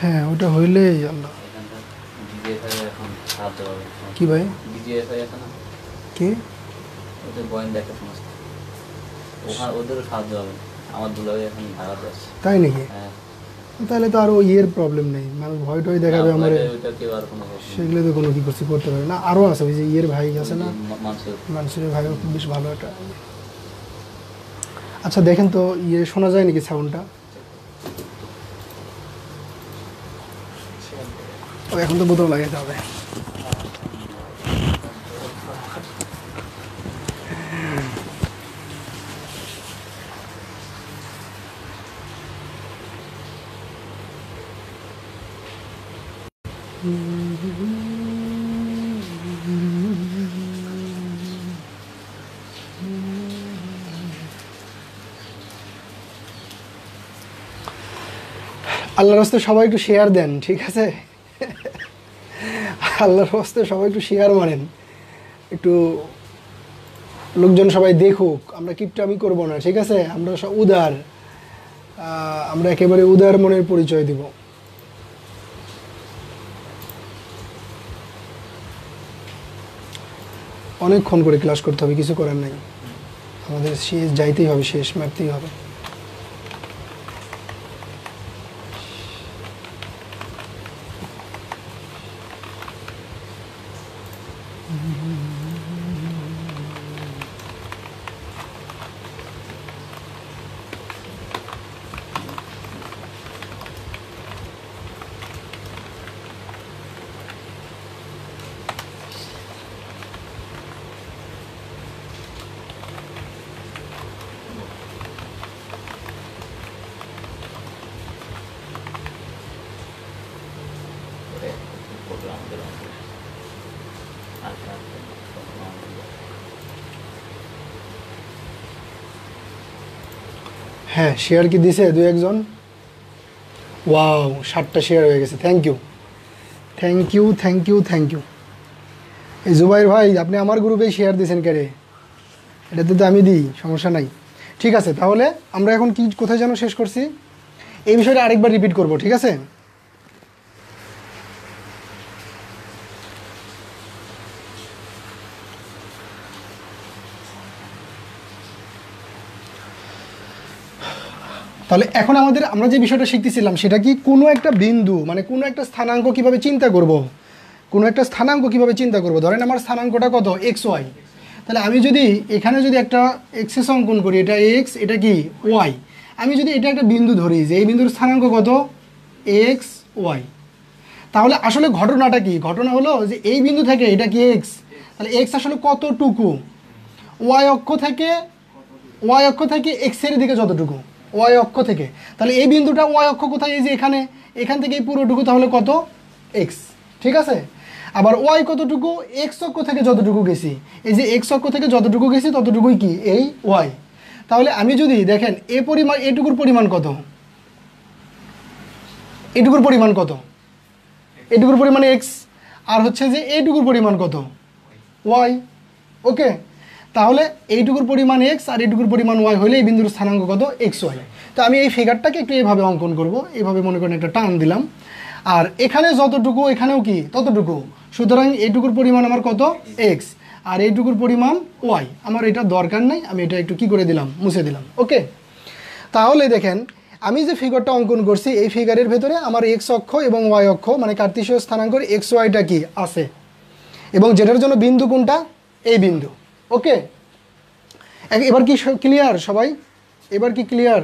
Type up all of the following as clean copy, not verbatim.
হ্যাঁ ওটা হইলেই আল্লাহ। এখানটা ডিজিএফআই এখন সাহায্য পাবে। কি ভাই? ডিজিএফআই আছে না, কি ওদের গোয়েন্দা একটা সংস্থা, ওখানে ওদেরও সাহায্য হবে। আমার দুলাভাই এখন ভাড়াতে আছে। তাই নাকি? হ্যাঁ, তাহলে তো আরো ইয়ের প্রবলেম নেই, মানুষ ভয় টয় দেখাবে আমার, ওইটা কেউ আর কোনো প্রশ্ন নেই। সেগুলো তো কোনো কি করতে করতে পারে না। আরও আছে ওই যে ইয়ের ভাই আছে না, মানুষের মানুষের ভাইও খুব বেশ ভালো একটা। আচ্ছা দেখেন তো ইয়ে শোনা যায় নাকি সাউন্ডটা? ও এখন তো বোতল লাগাইতে হবে। আল্লাহর রাস্তে সবাই একটু শেয়ার দেন, ঠিক আছে? আল্লাহর রাস্তে সবাই একটু শেয়ার মারেন, একটু লোকজন সবাই দেখুক। আমরা কিপটামি করবো না, ঠিক আছে? আমরা সব উদার, আমরা একেবারে উদার মনের পরিচয় দিব। অনেকক্ষণ করে ক্লাস করতে হবে, কিছু করার নাই, আমাদের শেষ যাইতেই হবে, শেষ মারতেই হবে। হ্যাঁ শেয়ার কি দিছে দু একজন? ওয়াও 7টা শেয়ার হয়ে গেছে, thank you thank you thank you thank you. এই জুবাইর ভাই আপনি আমার গ্রুপে শেয়ার দিয়েছেন কেরে? এটাতে তো আমি দিই, সমস্যা নাই। ঠিক আছে, তাহলে আমরা এখন কি কোথায় যেন শেষ করছি, এই বিষয়টা আরেকবার রিপিট করব, ঠিক আছে? তাহলে এখন আমরা যে বিষয়টা শিখতেছিলাম সেটা কি, কোনো একটা বিন্দু মানে কোনো একটা স্থানাঙ্ক কিভাবে চিন্তা করব, কোনো একটা স্থানাঙ্ক কিভাবে চিন্তা করব। ধরেন আমার স্থানাঙ্কটা কত, এক্স ওয়াই। তাহলে আমি যদি এখানে যদি একটা এক্সেস অঙ্কন করি, এটা এক্স, এটা কি ওয়াই। আমি যদি এটা একটা বিন্দু ধরি যে এই বিন্দুর স্থানাঙ্ক কত, এক্স ওয়াই, তাহলে আসলে ঘটনাটা কি? ঘটনা হলো যে এই বিন্দু থেকে এটা কি এক্স, তাহলে এক্স আসলে কতটুকু, ওয়াই অক্ষ থেকে এক্সের দিকে যতটুকু, ওয়াই অক্ষ থেকে। তাহলে এই বিন্দুটা ওয়াই অক্ষ কোথায়, এই যে এখানে, এখান থেকে এই পুরোটুকু, তাহলে কত, এক্স, ঠিক আছে? আবার ওয়াই কতটুকু, এক্স অক্ষ থেকে যতটুকু গেছি, এই যে এক্স অক্ষ থেকে যতটুকু গেছি ততটুকুই কি এই ওয়াই। তাহলে আমি যদি দেখেন এটুকুর পরিমাণ কত, এটুকুর পরিমাণ কত, এটুকুর পরিমাণ এক্স, আর হচ্ছে যে এইটুকুর পরিমাণ কত, ওয়াই। ওকে, তাহলে এইটুকুর পরিমাণ এক্স আর এইটুকুর পরিমাণ ওয়াই হলে এই বিন্দুর স্থানাঙ্ক কত, এক্স ওয়াই। তো আমি এই ফিগারটাকে একটু এইভাবে অঙ্কন করব, এইভাবে মনে করেন একটা টান দিলাম, আর এখানে যতটুকু এখানেও কি ততটুকু, সুতরাং এইটুকুর পরিমাণ আমার কত, এক্স, আর এইটুকুর পরিমাণ ওয়াই। আমার এটা দরকার নাই, আমি এটা একটু কি করে দিলাম, মুছে দিলাম। ওকে, তাহলে দেখেন আমি যে ফিগারটা অঙ্কন করছি, এই ফিগারের ভেতরে আমার এক্স অক্ষ এবং ওয়াই অক্ষ মানে কার্তেশীয় স্থানাঙ্কের এক্স ওয়াইটা কি আছে, এবং যেটার জন্য বিন্দু কোনটা, এই বিন্দু। ওকে, এবার কি ক্লিয়ার সবাই? এবার কি ক্লিয়ার?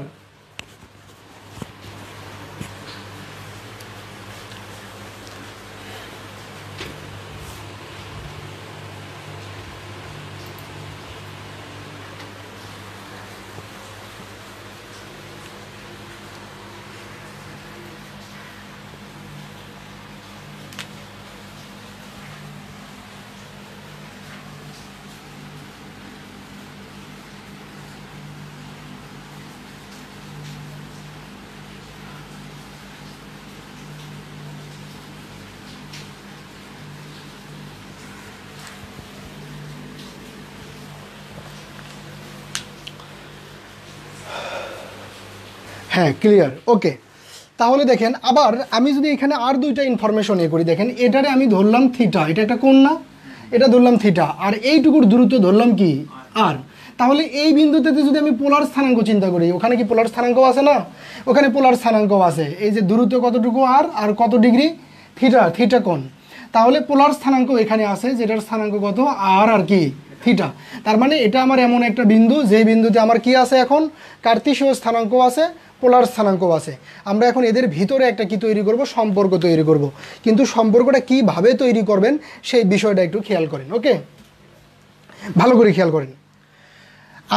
হ্যাঁ ক্লিয়ার। ওকে, তাহলে দেখেন আবার আমি যদি এখানে আর দুইটা ইনফরমেশন করি, দেখেন এটারে আমি ধরলাম থিটা, এটা একটা কোণ না, এটা ধরলাম থিটা, আর এইটুকুর দূরত্ব ধরলাম কি আর। তাহলে এই বিন্দুতে যদি আমি পোলার স্থানাঙ্ক চিন্তা করি, ওখানে কি পোলার স্থানাঙ্ক আছে না? ওখানে পোলার স্থানাঙ্ক আছে, এই যে দূরত্ব কতটুকু আর কত ডিগ্রি থিটা, থিটা কোণ। তাহলে পোলার স্থানাঙ্ক এখানে আছে, যেটার স্থানাঙ্ক কত আর কি থিটা। তার মানে এটা আমার এমন একটা বিন্দু, যে বিন্দুতে আমার কি আছে, এখন কার্তেশীয় স্থানাঙ্ক আছে, পোলার স্থানাঙ্ক আছে। আমরা এখন এদের ভিতরে একটা কি তৈরি করব, সম্পর্ক তৈরি করব। কিন্তু সম্পর্কটা কিভাবে তৈরি করবেন সেই বিষয়টা একটু খেয়াল করেন। ওকে, ভালো করে খেয়াল করেন।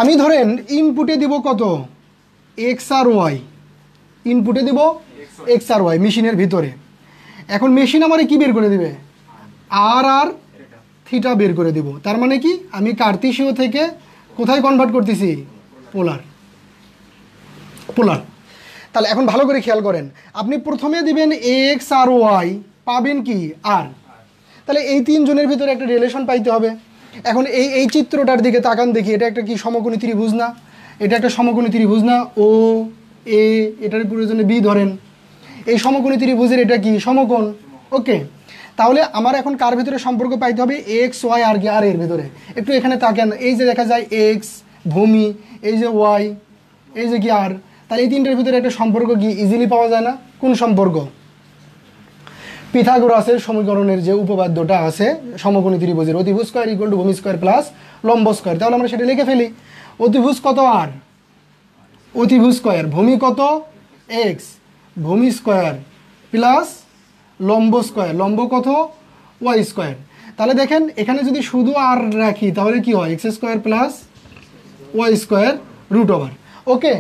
আমি ধরেন ইনপুটে দিব কত, এক্স আর ওয়াই, ইনপুটে দিব এক্স আর ওয়াই মেশিনের ভিতরে। এখন মেশিন আমারে কি বের করে দিবে, আর থিটা বের করে দিব। তার মানে কি আমি কার্তেশীয় থেকে কোথায় কনভার্ট করতেছি, পোলার, পোলার। তাহলে এখন ভালো করে খেয়াল করেন, আপনি প্রথমে দিবেন এক্স আর ওয়াই, পাবেন কি আর। তাহলে এই তিনজনের ভিতরে একটা রিলেশন পাইতে হবে। এখন এই চিত্রটার দিকে তাকান, দেখি এটা একটা কি সমকোণী ত্রিভুজ না? এটা একটা সমকোণী ত্রিভুজ না? ও এ, এটার প্রয়োজনে বি ধরেন, এই সমকোণী ত্রিভুজের এটা কি সমকোণ। ওকে, তাহলে আমার এখন কার ভিতরে সম্পর্ক পাইতে হবে, এক্স ওয়াই আর কি আর এর ভিতরে। একটু এখানে তাকান, এই যে দেখা যায় এক্স ভূমি, এই যে ওয়াই, এই যে কি আর। তাহলে এই তিনটার ভিতরে একটা সম্পর্ক কি ইজিলি পাওয়া যায় না? কোন সম্পর্ক? পিথাগোরাসের সমীকরণের যে উপপাদ্যটা আছে সমকোণী ত্রিভুজের, অতিভুজ স্কয়ার ইকুয়াল টু ভূমি স্কয়ার প্লাস লম্ব স্কয়ার। তাহলে আমরা সেটা লিখে ফেলি, অতিভুজ কত আর, অতিভুজ স্কয়ার, ভূমি কত এক্স, ভূমি স্কয়ার প্লাস লম্ব স্কয়ার, লম্ব কত ওয়াই স্কয়ার। তাহলে দেখেন এখানে যদি শুধু আর রাখি তাহলে কি হয়, X square plus Y square root over. Okay,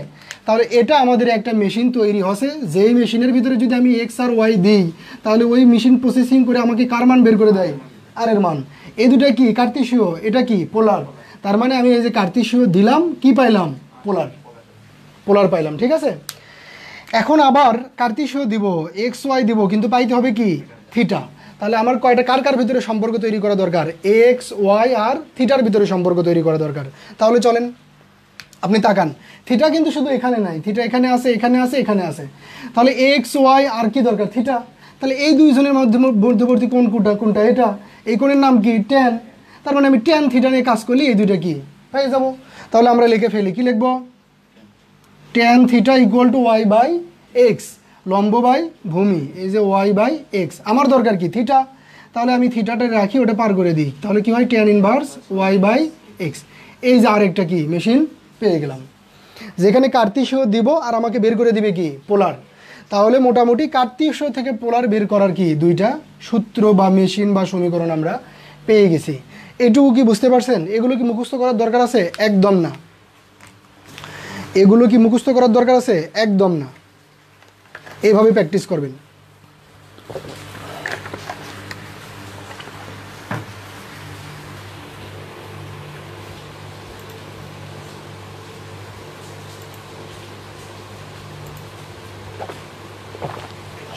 তাহলে এটা আমাদের একটা মেশিন তৈরি হচ্ছে, যেই মেশিনের ভিতরে যদি আমি এক্স আর ওয়াই দিই, তাহলে ওই মেশিন প্রসেসিং করে আমাকে কার মান বের করে দেয়, আর এর মান। এই দুটা কি কার্তেশীয়, এটা কি পোলার। তার মানে আমি এই যে কার্তেশীয় দিলাম, কি পাইলাম, পোলার, পোলার পাইলাম। ঠিক আছে, এখন আবার কার্তেশীয় দিব, এক্স ওয়াই দিব, কিন্তু পাইতে হবে কি থিটা। তাহলে আমার কয়টা কার কার ভিতরে সম্পর্ক তৈরি করা দরকার, এক্স ওয়াই আর থিটার ভিতরে সম্পর্ক তৈরি করা দরকার। তাহলে চলেন আপনি তাকান, থিটা কিন্তু শুধু এখানে নাই, থিটা এখানে আছে, এখানে আছে, এখানে আছে। তাহলে এক্স ওয়াই আর কি দরকার, থিটা। তাহলে এই দুইজনের মধ্যবর্তী কোণ কোনটা, এটা, এই কোণের নাম কি ট্যান। তার মানে আমি ট্যান থিটা নিয়ে কাজ করলে এই দুইটা কি পেয়ে যাব। তাহলে আমরা লিখে ফেলি, কি লিখবো, tan theta equal to y by x, লম্ব বাই ভূমি, এই যে ওয়াই বাই এক্স। আমার দরকার কি থিটা, তাহলে আমি থিটাটা রাখি, ওটা পার করে দিই। তাহলে কি হয়, tan inverse y by x. এই যে আরেকটা কি মেশিন পেয়ে গেলাম, যেখানে কার্তেশীয় দিব আর আমাকে বের করে দিবে কি পোলার। তাহলে মোটামুটি কার্তেশীয় থেকে পোলার বের করার কি দুইটা সূত্র বা মেশিন বা সমীকরণ আমরা পেয়ে গেছি। এটুকু কি বুঝতে পারছেন? এগুলো কি মুখস্থ করার দরকার আছে? একদম না। এগুলো কি মুখস্থ করার দরকার আছে? একদম না। এইভাবে প্র্যাকটিস করবেন।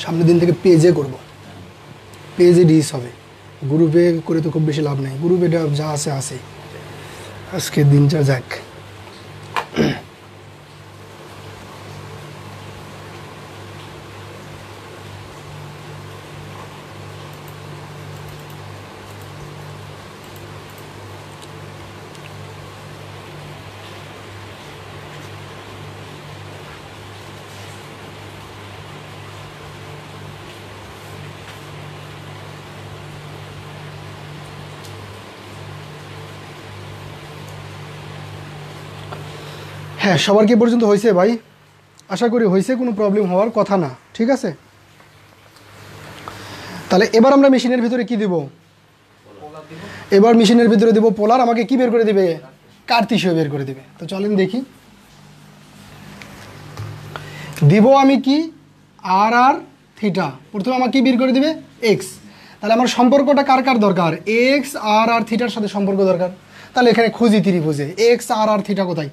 সামনের দিন থেকে পেজে করব, পেজে ডিস হবে, গ্রুপে করে তো খুব বেশি লাভ নেই। গ্রুপে যা আছে আছে, আজকে দিনটা যাক। হ্যাঁ, সবার কি পর্যন্ত হয়েছে ভাই? আশা করি হয়েছে, কোনো প্রবলেম হওয়ার কথা না। ঠিক আছে, তাহলে এবার আমরা মেশিনের ভিতরে কি দিব, এবার মেশিনের ভিতরে দিব পোলার। আমাকে কি বের করে দিবে, কার্তেশীয় বের করে দিবে। তো চলেন দেখি, দিব আমি কি আর আর থিটা। প্রথমে আমাকে কি বের করে দিবে, এক্স। তাহলে আমার সম্পর্কটা কার কার দরকার, এক্স আর আর থিটার সাথে সম্পর্ক দরকার। তাহলে এখানে খুঁজি ত্রিভুজে এক্স আর আর থিটা কোথায়,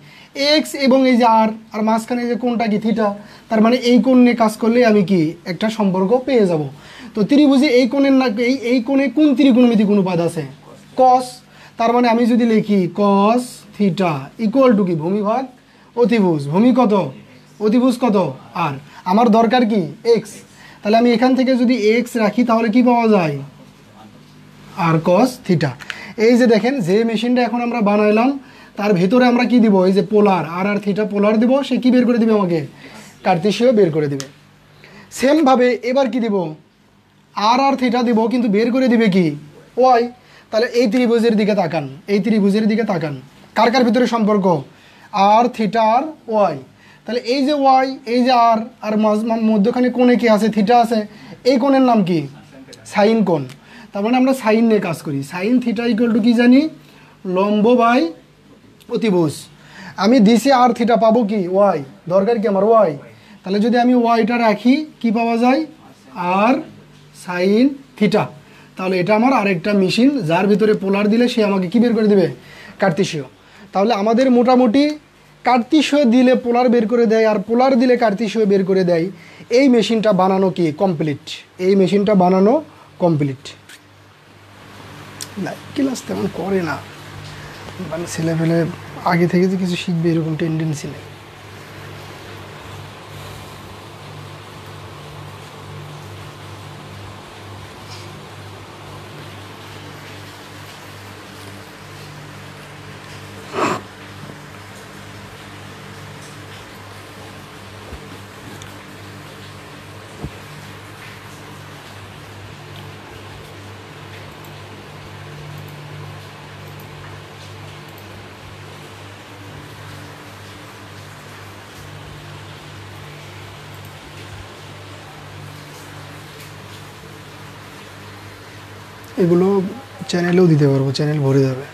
এক্স এবং এই যে আর মাঝখানে যে কোণটা কি থিটা। তার মানে এই কোণ নিয়ে কাজ করলে আমি কি একটা সম্পর্ক পেয়ে যাব। তো ত্রিভুজে এই কোণের না, এই কোণে কোন ত্রিকোণমিতিক অনুপাত আছে, কস। তার মানে আমি যদি লিখি কস থিটা ইকুয়াল টু কি ভূমি ভাগ অতিভুজ, ভূমি কত অতিভুজ কত আর, আমার দরকার কি এক্স, তাহলে আমি এখান থেকে যদি এক্স রাখি তাহলে কি পাওয়া যায় আর কস থিটা। এই যে দেখেন যে মেশিনটা এখন আমরা বানাইলাম তার ভেতরে আমরা কি দিব, এই যে পোলার আর আর থিটা পোলার দিব, সে কি বের করে দিবে আমাকে কার্তেশীয় বের করে দিবে। সেমভাবে এবার কি দিব আর আর থিটা দিব, কিন্তু বের করে দিবে কি ওয়াই। তাহলে এই ত্রিভুজের দিকে তাকান, এই ত্রিভুজের দিকে তাকান, কার কার ভিতরে সম্পর্ক আর থিটা আর ওয়াই। তাহলে এই যে ওয়াই এই যে আর আর মধ্যখানে কোণে কি আছে থিটা আছে, এই কোণের নাম কি সাইন কোণ। তার মানে আমরা সাইন নিয়ে কাজ করি, সাইন থিটা ইকুয়াল টু কি জানি লম্ব বাই অতিভুজ। আমি দিছি আর থিটা পাবো কি ওয়াই, দরকার কি আমার ওয়াই, তাহলে যদি আমি ওয়াইটা রাখি কি পাওয়া যায় আর সাইন থিটা। তাহলে এটা আমার আরেকটা মেশিন যার ভিতরে পোলার দিলে সে আমাকে কি বের করে দেবে কার্তেশীয়। তাহলে আমাদের মোটামুটি কার্তেশীয় দিলে পোলার বের করে দেয় আর পোলার দিলে কার্তেশীয় বের করে দেয়, এই মেশিনটা বানানো কি কমপ্লিট, এই মেশিনটা বানানো কমপ্লিট। ক্লাস তেমন করে না, মানে ছেলেপেলে আগে থেকে যে কিছু শিখবে এরকম টেন্ডেন্সি নেই। এগুলো চ্যানেলেও দিতে পারবো, চ্যানেল ভরে যাবে।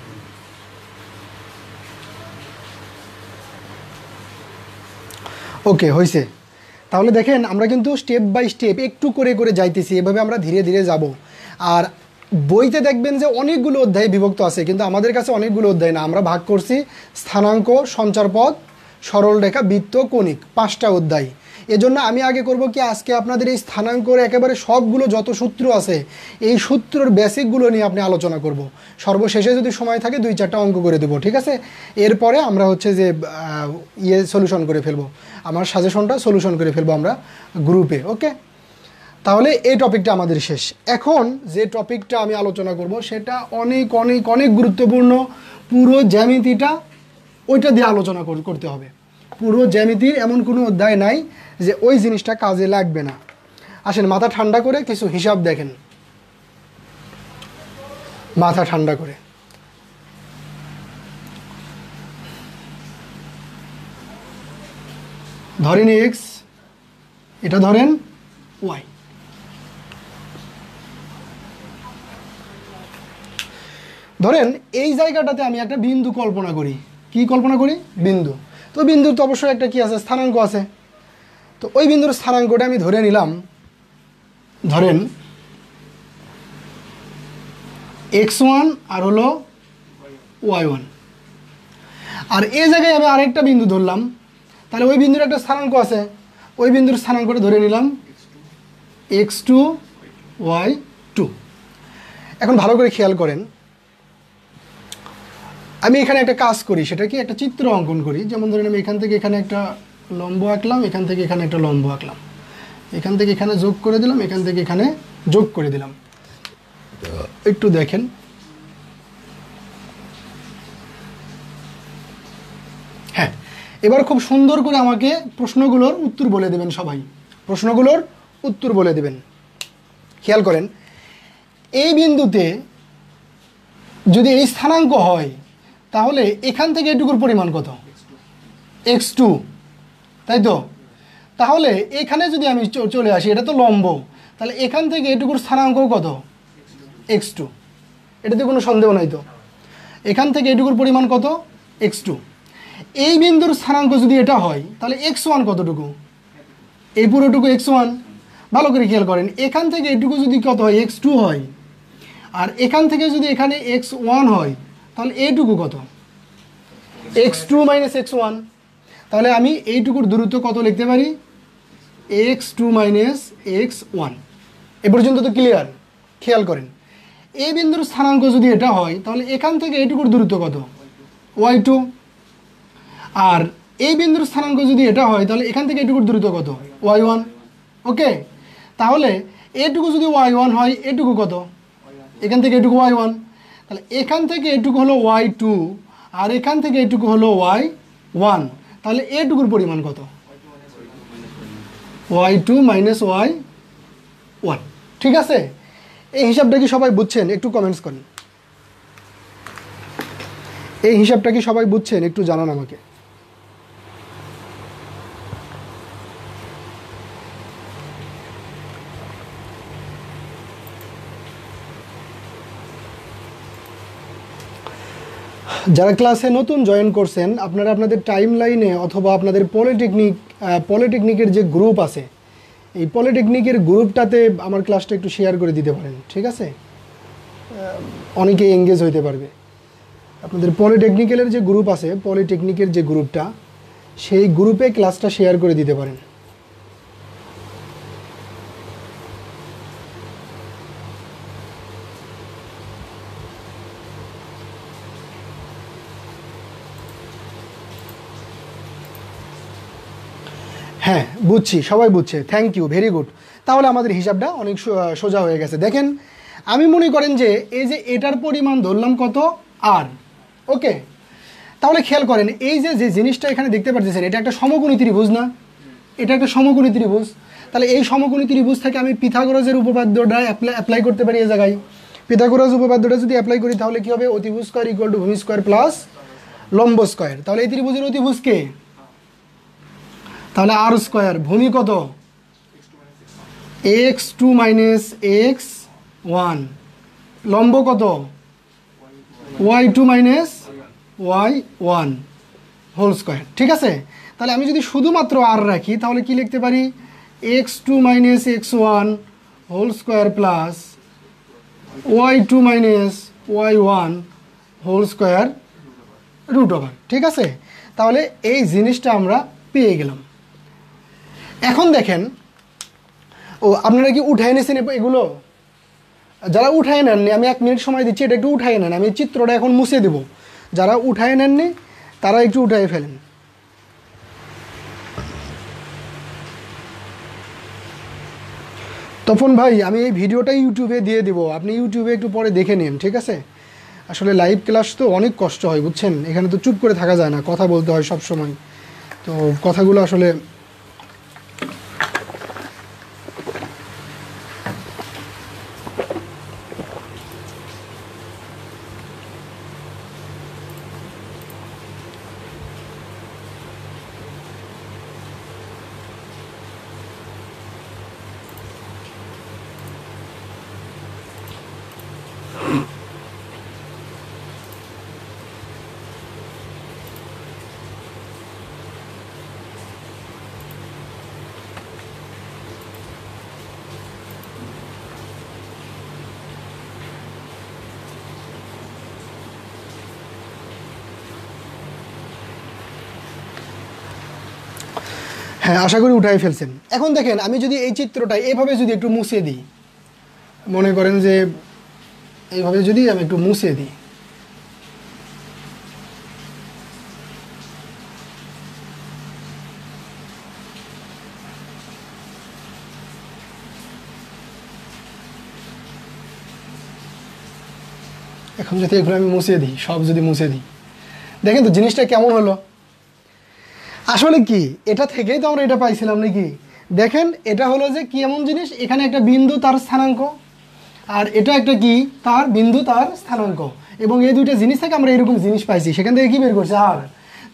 ওকে হয়েছে। তাহলে দেখেন আমরা কিন্তু স্টেপ বাই স্টেপ একটু করে করে যাইতেছি, এভাবে আমরা ধীরে ধীরে যাব। আর বইতে দেখবেন যে অনেকগুলো অধ্যায় বিভক্ত আছে, কিন্তু আমাদের কাছে অনেকগুলো অধ্যায় না, আমরা ভাগ করছি স্থানাঙ্ক, সঞ্চারপথ, সরল রেখা, বৃত্ত, কণিক, 5টা অধ্যায়। এজন্য আমি আগে করব কি আজকে আপনাদের এই স্থানাঙ্কর একেবারে সবগুলো যত সূত্র আছে এই সূত্রর বেসিকগুলো নিয়ে আপনি আলোচনা করব। সর্বশেষে যদি সময় থাকে 2-4টা অঙ্ক করে দেবো, ঠিক আছে। এরপরে আমরা হচ্ছে যে সলিউশন করে ফেলবো, আমার সাজেশনটা সলিউশন করে ফেলবো আমরা গ্রুপে। ওকে, তাহলে এই টপিকটা আমাদের শেষ। এখন যে টপিকটা আমি আলোচনা করব সেটা অনেক অনেক অনেক গুরুত্বপূর্ণ। পুরো জ্যামিতিটা ওইটা দিয়ে আলোচনা করতে হবে। পুরো জ্যামিতির এমন কোনো অধ্যায় নাই যে ওই জিনিসটা কাজে লাগবে না। আসেন মাথা ঠান্ডা করে কিছু হিসাব দেখেন, মাথা ঠান্ডা করে। ধরেন এক্স, এটা ধরেন ওয়াই। ধরেন এই জায়গাটাতে আমি একটা বিন্দু কল্পনা করি। কি কল্পনা করি? বিন্দু। তো বিন্দুর তো অবশ্যই একটা কি আছে, স্থানাঙ্ক আছে। তো ওই বিন্দুর স্থানাঙ্কটা আমি ধরে নিলাম, ধরেন x1 আর হলো y1। আর এই জায়গায় আমি আরেকটা বিন্দু ধরলাম, তাহলে ওই বিন্দুর একটা স্থানাঙ্ক আছে, ওই বিন্দুর স্থানাঙ্কটা ধরে নিলাম x2 y2। এখন ভালো করে খেয়াল করেন, আমি এখানে একটা কাজ করি, সেটা কি একটা চিত্র অঙ্কন করি। যেমন ধরেন আমি এখান থেকে এখানে একটা লম্ব আঁকলাম, এখান থেকে এখানে একটা লম্ব আঁকলাম, এখান থেকে এখানে যোগ করে দিলাম, এখান থেকে এখানে যোগ করে দিলাম। একটু দেখেন, হ্যাঁ। এবার খুব সুন্দর করে আমাকে প্রশ্নগুলোর উত্তর বলে দেবেন সবাই, প্রশ্নগুলোর উত্তর বলে দেবেন। খেয়াল করেন, এই বিন্দুতে যদি এই স্থানাঙ্ক হয় তাহলে এখান থেকে এটুকুর পরিমাণ কত? x2, তাই তো? তাহলে এখানে যদি আমি চলে আসি, এটা তো লম্ব, তাহলে এখান থেকে এটুকুর স্থানাঙ্ক কত? x2। এটাতে কোনো সন্দেহ নাই তো? এখান থেকে এটুকুর পরিমাণ কত? x2। এই বিন্দুর স্থানাঙ্ক যদি এটা হয় তাহলে x1 কতটুকু? এই পুরোটুকু x1। ভালো করে খেয়াল করেন, এখান থেকে এটুকু যদি কত হয়? x2 হয়। আর এখান থেকে যদি এখানে x1 হয় তাহলে এইটুকু কত? x2 minus x1। তাহলে আমি এইটুকুর দূরত্ব কত লিখতে পারি? x2 minus x1। এ পর্যন্ত তো ক্লিয়ার? খেয়াল করেন, এই বিন্দুর স্থানাঙ্ক যদি এটা হয় তাহলে এখান থেকে এইটুকুর দূরত্ব কত? y2। আর এই বিন্দুর স্থানাঙ্ক যদি এটা হয় তাহলে এখান থেকে এটুকুর দূরত্ব কত y1। ওকে, তাহলে এটুকু যদি y1 হয় এটুকু কত, এখান থেকে এটুকু y1, তাহলে এখান থেকে এটুকু হলো y2 আর এখান থেকে এটুকু হলো y1, তাহলে এটুকুর পরিমাণ কত y2 মাইনাস y1। ঠিক আছে, এই হিসাবটা কি সবাই বুঝছেন? একটু কমেন্টস করেন। এই হিসাবটা কি সবাই বুঝছেন? একটু জানান আমাকে। যারা ক্লাসে নতুন জয়েন করছেন আপনারা আপনাদের টাইম লাইনে অথবা আপনাদের পলিটেকনিকের যে গ্রুপ আছে এই পলিটেকনিকের গ্রুপটাতে আমার ক্লাসটা একটু শেয়ার করে দিতে পারেন। ঠিক আছে, অনেকে এঙ্গেজ হইতে পারবে। আপনাদের পলিটেকনিক্যালের যে গ্রুপ আছে, পলিটেকনিকের যে গ্রুপটা, সেই গ্রুপে ক্লাসটা শেয়ার করে দিতে পারেন। হ্যাঁ বুঝছি, সবাই বুঝছে, থ্যাংক ইউ, ভেরি গুড। তাহলে আমাদের হিসাবটা অনেক সোজা হয়ে গেছে। দেখেন আমি মনে করেন যে এই যে এটার পরিমাণ ধরলাম কত আর, ওকে, তাহলে খেয়াল করেন এই যে যে জিনিসটা এখানে দেখতে পাচ্ছেন এটা একটা সমকোণী ত্রিভুজ না, এটা একটা সমকোণী ত্রিভুজ। তাহলে এই সমকোণী ত্রিভুজ থেকে আমি পিথাগোরাসের উপপাদ্যটা অ্যাপ্লাই করতে পারি এই জায়গায়। পিথাগোরাস উপপাদ্যটা যদি অ্যাপ্লাই করি তাহলে কি হবে, অতিভুজ স্কয়ার ইকুয়াল টু ভূমি স্কয়ার প্লাস লম্ব স্কয়ার। তাহলে এই ত্রিভুজের অতিভুজ কে, তাহলে আর স্কয়ার, ভূমি কত x2 মাইনাস x1, লম্ব কত y2 minus y1 whole square. ঠিক আছে, তাহলে আমি যদি শুধুমাত্র আর রাখি তাহলে কি লিখতে পারি, x2 minus x1 whole square plus y2 minus y1 whole square root over. ঠিক আছে, তাহলে এই জিনিসটা আমরা পেয়ে গেলাম। এখন দেখেন, ও আপনারা কি উঠায় নিয়েছেন এগুলো? যারা উঠায় নেননি আমি 1 মিনিট সময় দিচ্ছি, এটা একটু উঠায় নেন, আমি চিত্রটা এখন মুছে দেব। যারা উঠায় নেননি তারা একটু উঠায় ফেলেন। তপন ভাই আমি এই ভিডিওটা ইউটিউবে দিয়ে দিব, আপনি ইউটিউবে একটু পরে দেখে নিন। ঠিক আছে, আসলে লাইভ ক্লাস তো অনেক কষ্ট হয় বুঝছেন, এখানে তো চুপ করে থাকা যায় না, কথা বলতে হয় সব সময়, তো কথাগুলো আসলে হ্যাঁ আশা করি উঠাই ফেলছেন। এখন দেখেন আমি যদি এই চিত্রটা এভাবে যদি একটু মুছে দিই, মনে করেন যে এইভাবে যদি আমি একটু মুছে দিই, এখন যদি এগুলো আমি মুছে দিই, সব যদি মুছে দিই, দেখেন তো জিনিসটা কেমন হলো। আসলে কি এটা থেকেই তো আমরা এটা পাইছিলাম নাকি? দেখেন এটা হলো যে কি এমন জিনিস, এখানে একটা বিন্দু তার স্থানাঙ্ক আর এটা একটা কি তার বিন্দু তার স্থানাঙ্ক, এবং এই দুইটা জিনিস থেকে আমরা এরকম জিনিস পাইছি, সেখান থেকে কি বের করছে আর।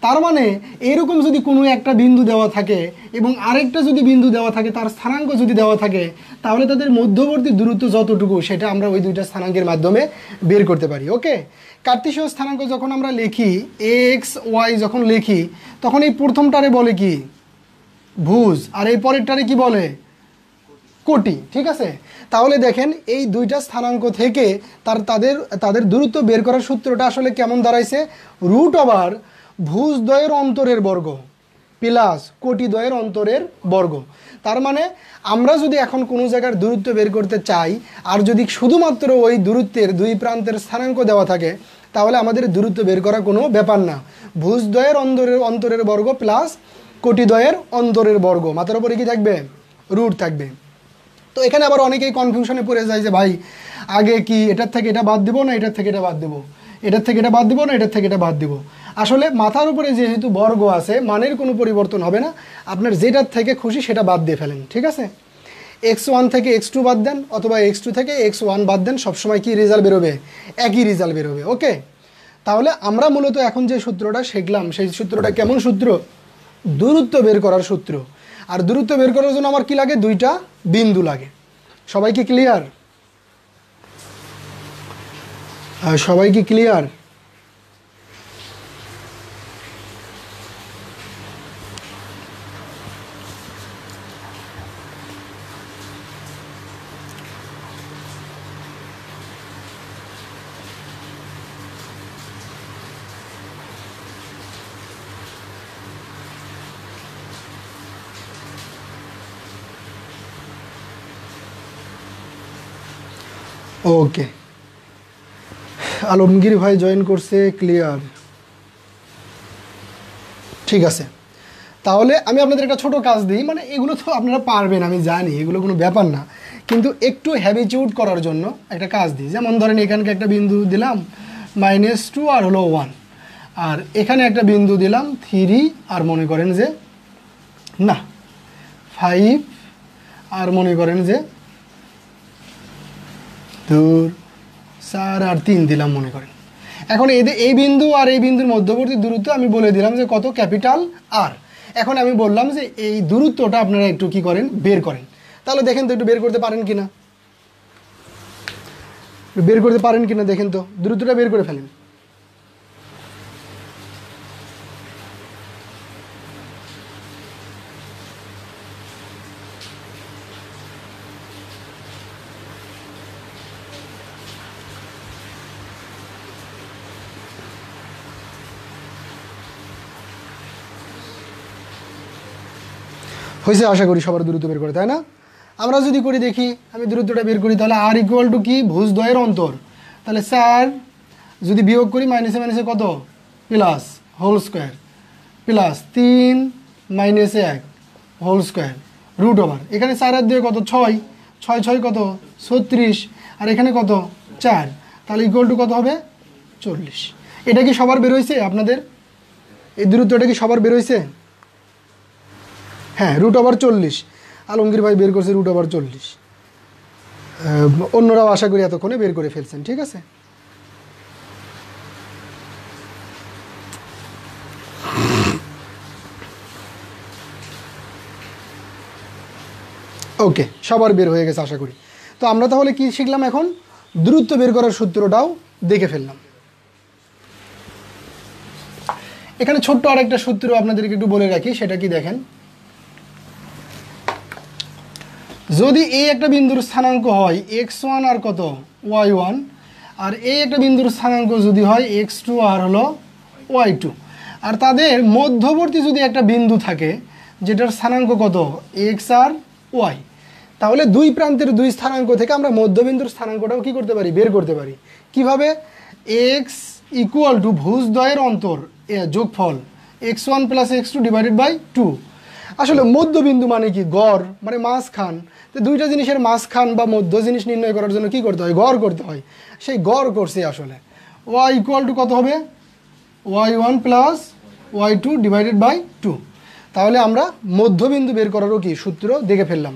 তার মানে এরকম যদি কোনো একটা বিন্দু দেওয়া থাকে এবং আরেকটা যদি বিন্দু দেওয়া থাকে, তার স্থানাঙ্ক যদি দেওয়া থাকে, তাহলে তাদের মধ্যবর্তী দূরত্ব যতটুকু সেটা আমরা ওই দুইটা স্থানাঙ্কের মাধ্যমে বের করতে পারি। ওকে, কার্তেশীয় স্থানাঙ্ক যখন আমরা লিখি এক্স ওয়াই যখন লিখি তখন এই প্রথমটারে বলে কি ভুজ, আর এই পরেরটারে কি বলে কোটি। ঠিক আছে, তাহলে দেখেন এই দুইটা স্থানাঙ্ক থেকে তাদের দূরত্ব বের করার সূত্রটা আসলে কেমন দাঁড়াইছে, রুট ওভার ভুজদ্বয়ের অন্তরের বর্গ প্লাস কোটিদ্বয়ের অন্তরের বর্গ। তার মানে আমরা যদি এখন কোনো জায়গার দূরত্ব বের করতে চাই আর যদি শুধুমাত্র ওই দূরত্বের দুই প্রান্তের স্থানাঙ্ক দেওয়া থাকে, তাহলে আমাদের দূরত্ব বের করা কোনো ব্যাপার না। ভুজদ্বয়ের অন্তরের বর্গ প্লাস কোটিদ্বয়ের অন্তরের বর্গ, মাথার উপরে কি থাকবে? রুট থাকবে। তো এখানে আবার অনেকেই কনফিউশনে পড়ে যায় যে ভাই আগে কি এটার থেকে এটা বাদ দিব না এটার থেকে এটা বাদ দেবো, এটার থেকে এটা বাদ দিব না এটার থেকে এটা বাদ দিব। আসলে মাথার উপরে যেহেতু বর্গ আছে, মানের কোনো পরিবর্তন হবে না, আপনার যেটার থেকে খুশি সেটা বাদ দিয়ে ফেলেন, ঠিক আছে? x1 থেকে x2 বাদ দেন অথবা x2 থেকে x1 বাদ দেন, সবসময় কি রেজাল্ট বেরোবে? একই রেজাল্ট বেরোবে। ওকে, তাহলে আমরা মূলত এখন যে সূত্রটা শিখলাম সেই সূত্রটা কেমন সূত্র? দূরত্ব বের করার সূত্র। আর দূরত্ব বের করার জন্য আমার কি লাগে? দুইটা বিন্দু লাগে। সবাই কি ক্লিয়ার? সবাই কি ক্লিয়ার? ওকে, আলমগীর ভাই জয়েন করছে, ক্লিয়ার, ঠিক আছে। তাহলে আমি আপনাদের একটা ছোট কাজ দিই, মানে এগুলো তো আপনারা পারবেন আমি জানি, এগুলো কোনো ব্যাপার না, কিন্তু একটু হ্যাবিচুড করার জন্য একটা কাজ দিই। যেমন ধরেন এখানকে একটা বিন্দু দিলাম -2 আর হলো 1, আর এখানে একটা বিন্দু দিলাম 3 আর মনে করেন যে না 5, আর মনে করেন যে 2 4 আর 3 দিলাম মনে করেন। এখন এই বিন্দু আর এই বিন্দুর মধ্যবর্তী দূরত্ব আমি বলে দিলাম যে কত? Capital R. এখন আমি বললাম যে এই দূরত্বটা আপনারা একটু কি করেন? বের করেন। তাহলে দেখেন তো একটু বের করতে পারেন কিনা, বের করতে পারেন কিনা দেখেন তো, দূরত্বটা বের করে ফেলেন। হয়েছে আশা করি সবার দূরত্ব বের করে, তাই না? আমরা যদি করি দেখি, আমি দূরত্বটা বের করি, তাহলে আর ইকুয়াল টু কি? ভুজদ্বয়ের অন্তর। তাহলে 4 যদি বিয়োগ করি মাইনাসে মাইনাসে কত? Plus whole square, plus 3 - 1 whole square root over. এখানে 4 আর 2 কত? 6, 6 6 কত? 36, আর এখানে কত? 4, তাহলে ইকুয়াল টু কত হবে? 40। এটা কি সবার বের হয়েছে আপনাদের? এই দূরত্বটা কি সবার বের হয়েছে? হ্যাঁ, √40। আলমগীর ভাই বের করছে √40। অন্যরাও আশা করি এতক্ষণে বের করে ফেলছেন, ঠিক আছে? ওকে, সবার বের হয়ে গেছে আশা করি। তো আমরা তাহলে কি শিখলাম? এখন দূরত্ব বের করার সূত্রটাও দেখে ফেললাম। এখানে ছোট্ট আরেকটা সূত্র আপনাদেরকে একটু বলে রাখি, সেটা কি দেখেন। যদি এই একটা বিন্দুর স্থানাঙ্ক হয় x1 আর কত? y1, আর এই একটা বিন্দুর স্থানাঙ্ক যদি হয় x2 আর হলো y2, আর তাদের মধ্যবর্তী যদি একটা বিন্দু থাকে যেটার স্থানাঙ্ক কত? x আর y, তাহলে দুই প্রান্তের দুই স্থানাঙ্ক থেকে আমরা মধ্যবিন্দুর স্থানাঙ্কটাও কি করতে পারি? বের করতে পারি। কিভাবে? x ইকুয়াল টু ভুজদ্বয়ের অন্তর যোগফল x1 + x2 / 2। আসলে মধ্যবিন্দু মানে কি? গড়, মানে মাঝখান। তো দুইটা জিনিসের মাঝখান বা মধ্য জিনিস নির্ণয় করার জন্য কি করতে হয়? গড় করতে হয়। সেই গড় করছে আসলে। y ইকুয়াল টু কত হবে? y1 + y2 / 2। তাহলে আমরা মধ্যবিন্দু বের করারও কি সূত্র দেখে ফেললাম।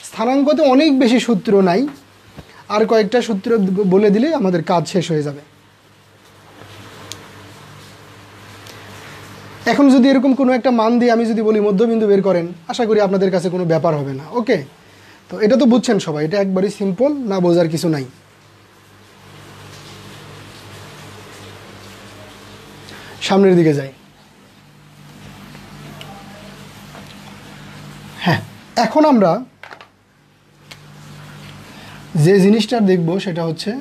স্থানাঙ্কতে অনেক বেশি সূত্র নাই, আর কয়েকটা সূত্র বলে দিলে আমাদের কাজ শেষ হয়ে যাবে। এখন যদি এরকম কোনো একটা মান দিয়ে আমি যদি বলি মধ্যবিন্দু বের করেন, আশা করি আপনাদের কাছে কোনো ব্যাপার হবে না। ওকে, তো এটা তো বুঝছেন সবাই, এটা একবারই সিম্পল, না বোঝার কিছু নাই। সামনের দিকে যাই। হ্যাঁ, এখন আমরা যে জিনিসটা দেখব সেটা হচ্ছে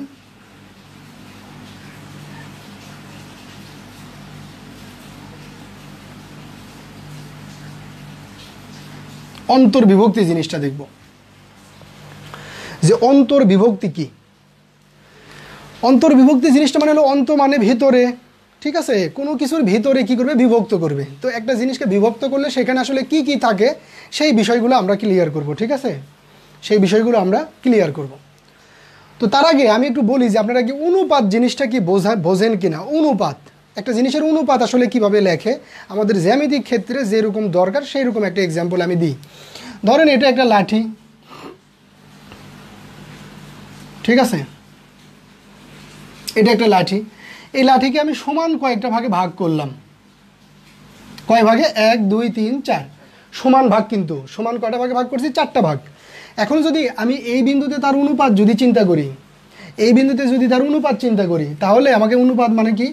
অন্তর্বিভক্তি জিনিসটা দেখব, যে অন্তর্বিভক্তি কি। অন্তর্বিভক্তি জিনিসটা মানে হলো অন্ত মানে ভিতরে, ঠিক আছে, কোনো কিছুর ভিতরে কি করবে, বিভক্ত করবে। তো একটা জিনিসকে বিভক্ত করলে সেখানে আসলে কি কি থাকে সেই বিষয়গুলো আমরা ক্লিয়ার করব, ঠিক আছে, সেই বিষয়গুলো আমরা ক্লিয়ার করব। তো তার আগে আমি একটু বলি যে আপনারা কি অনুপাত জিনিসটা কি বোঝেন কিনা। অনুপাত, একটা জিনিসের অনুপাত আসলে কিভাবে লেখে, আমাদের জ্যামিতিক ক্ষেত্রে যেরকম দরকার সেই রকম একটা এক্সাম্পল আমি দিই। ধরেন এটা একটা লাঠি, ঠিক আছে, এটা একটা লাঠি। এই লাঠিকে আমি সমান কয়েকটা ভাগে ভাগ করলাম। কয় ভাগে? 1 2 3 4, সমান ভাগ, কিন্তু সমান কয়টা ভাগে ভাগ করছি? 4টা ভাগ। এখন যদি আমি এই বিন্দুতে তার অনুপাত যদি চিন্তা করি, এই বিন্দুতে যদি তার অনুপাত চিন্তা করি, তাহলে আমাকে অনুপাত মানে কি,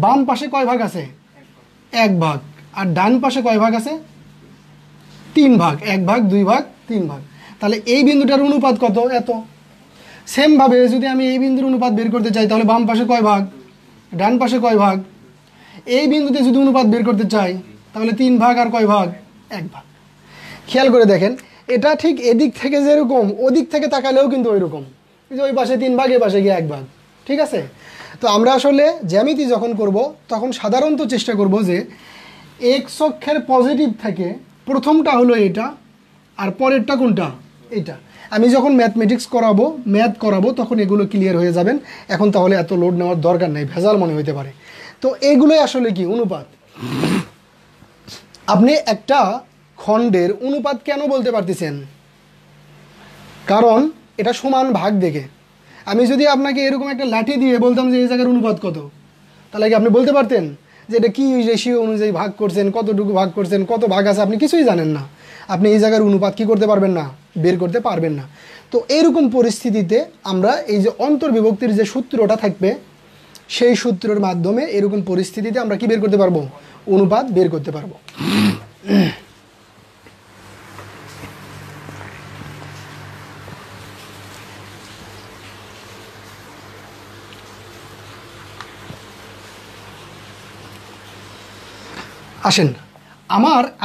বাম পাশে কয় ভাগ আছে? 1 ভাগ। আর ডান পাশে কয় ভাগ আছে? 3 ভাগ। 1 ভাগ, 2 ভাগ, 3 ভাগ। তাহলে এই বিন্দুটার অনুপাত কত? এত। সেমভাবে যদি আমি এই বিন্দুর অনুপাত বের করতে চাই, তাহলে বাম পাশে কয় ভাগ, ডান পাশে কয় ভাগ। এই বিন্দুতে যদি অনুপাত বের করতে চাই, তাহলে 3 ভাগ আর কয় ভাগ? 1 ভাগ। খেয়াল করে দেখেন, এটা ঠিক এদিক থেকে যেরকম, ওদিক থেকে তাকালেও কিন্তু ওই রকম, যে ওই পাশে 3 ভাগ, এ পাশে গিয়ে 1 ভাগ, ঠিক আছে। তো আমরা আসলে জ্যামিতি যখন করব, তখন সাধারণত চেষ্টা করব যে এক্স অক্ষের পজিটিভ থেকে প্রথমটা হলো এটা, আর পরেরটা কোনটা? এটা। আমি যখন ম্যাথমেটিক্স করাবো, ম্যাথ করাবো, তখন এগুলো ক্লিয়ার হয়ে যাবেন। এখন তাহলে এত লোড নেওয়ার দরকার নেই, ভেজাল মনে হইতে পারে। তো এগুলোই আসলে কি অনুপাত। আপনি একটা খণ্ডের অনুপাত কেন বলতে পারতেছেন? কারণ এটা সমান ভাগ দেখে। আমি যদি আপনাকে এরকম একটা লাঠি দিয়ে বলতাম যে এই জায়গার অনুপাত কত, তাহলে কি আপনি বলতে পারতেন যে এটা কি রেশিও অনুযায়ী ভাগ করছেন, কতটুকু ভাগ করছেন, কত ভাগ আছে? আপনি কিছুই জানেন না। আপনি এই জায়গার অনুপাত কি করতে পারবেন না, বের করতে পারবেন না। তো এইরকম পরিস্থিতিতে আমরা এই যে অন্তর্বিভক্তির যে সূত্রটা থাকবে, সেই সূত্রের মাধ্যমে এরকম পরিস্থিতিতে আমরা কি বের করতে পারবো? অনুপাত বের করতে পারবো। আসেন,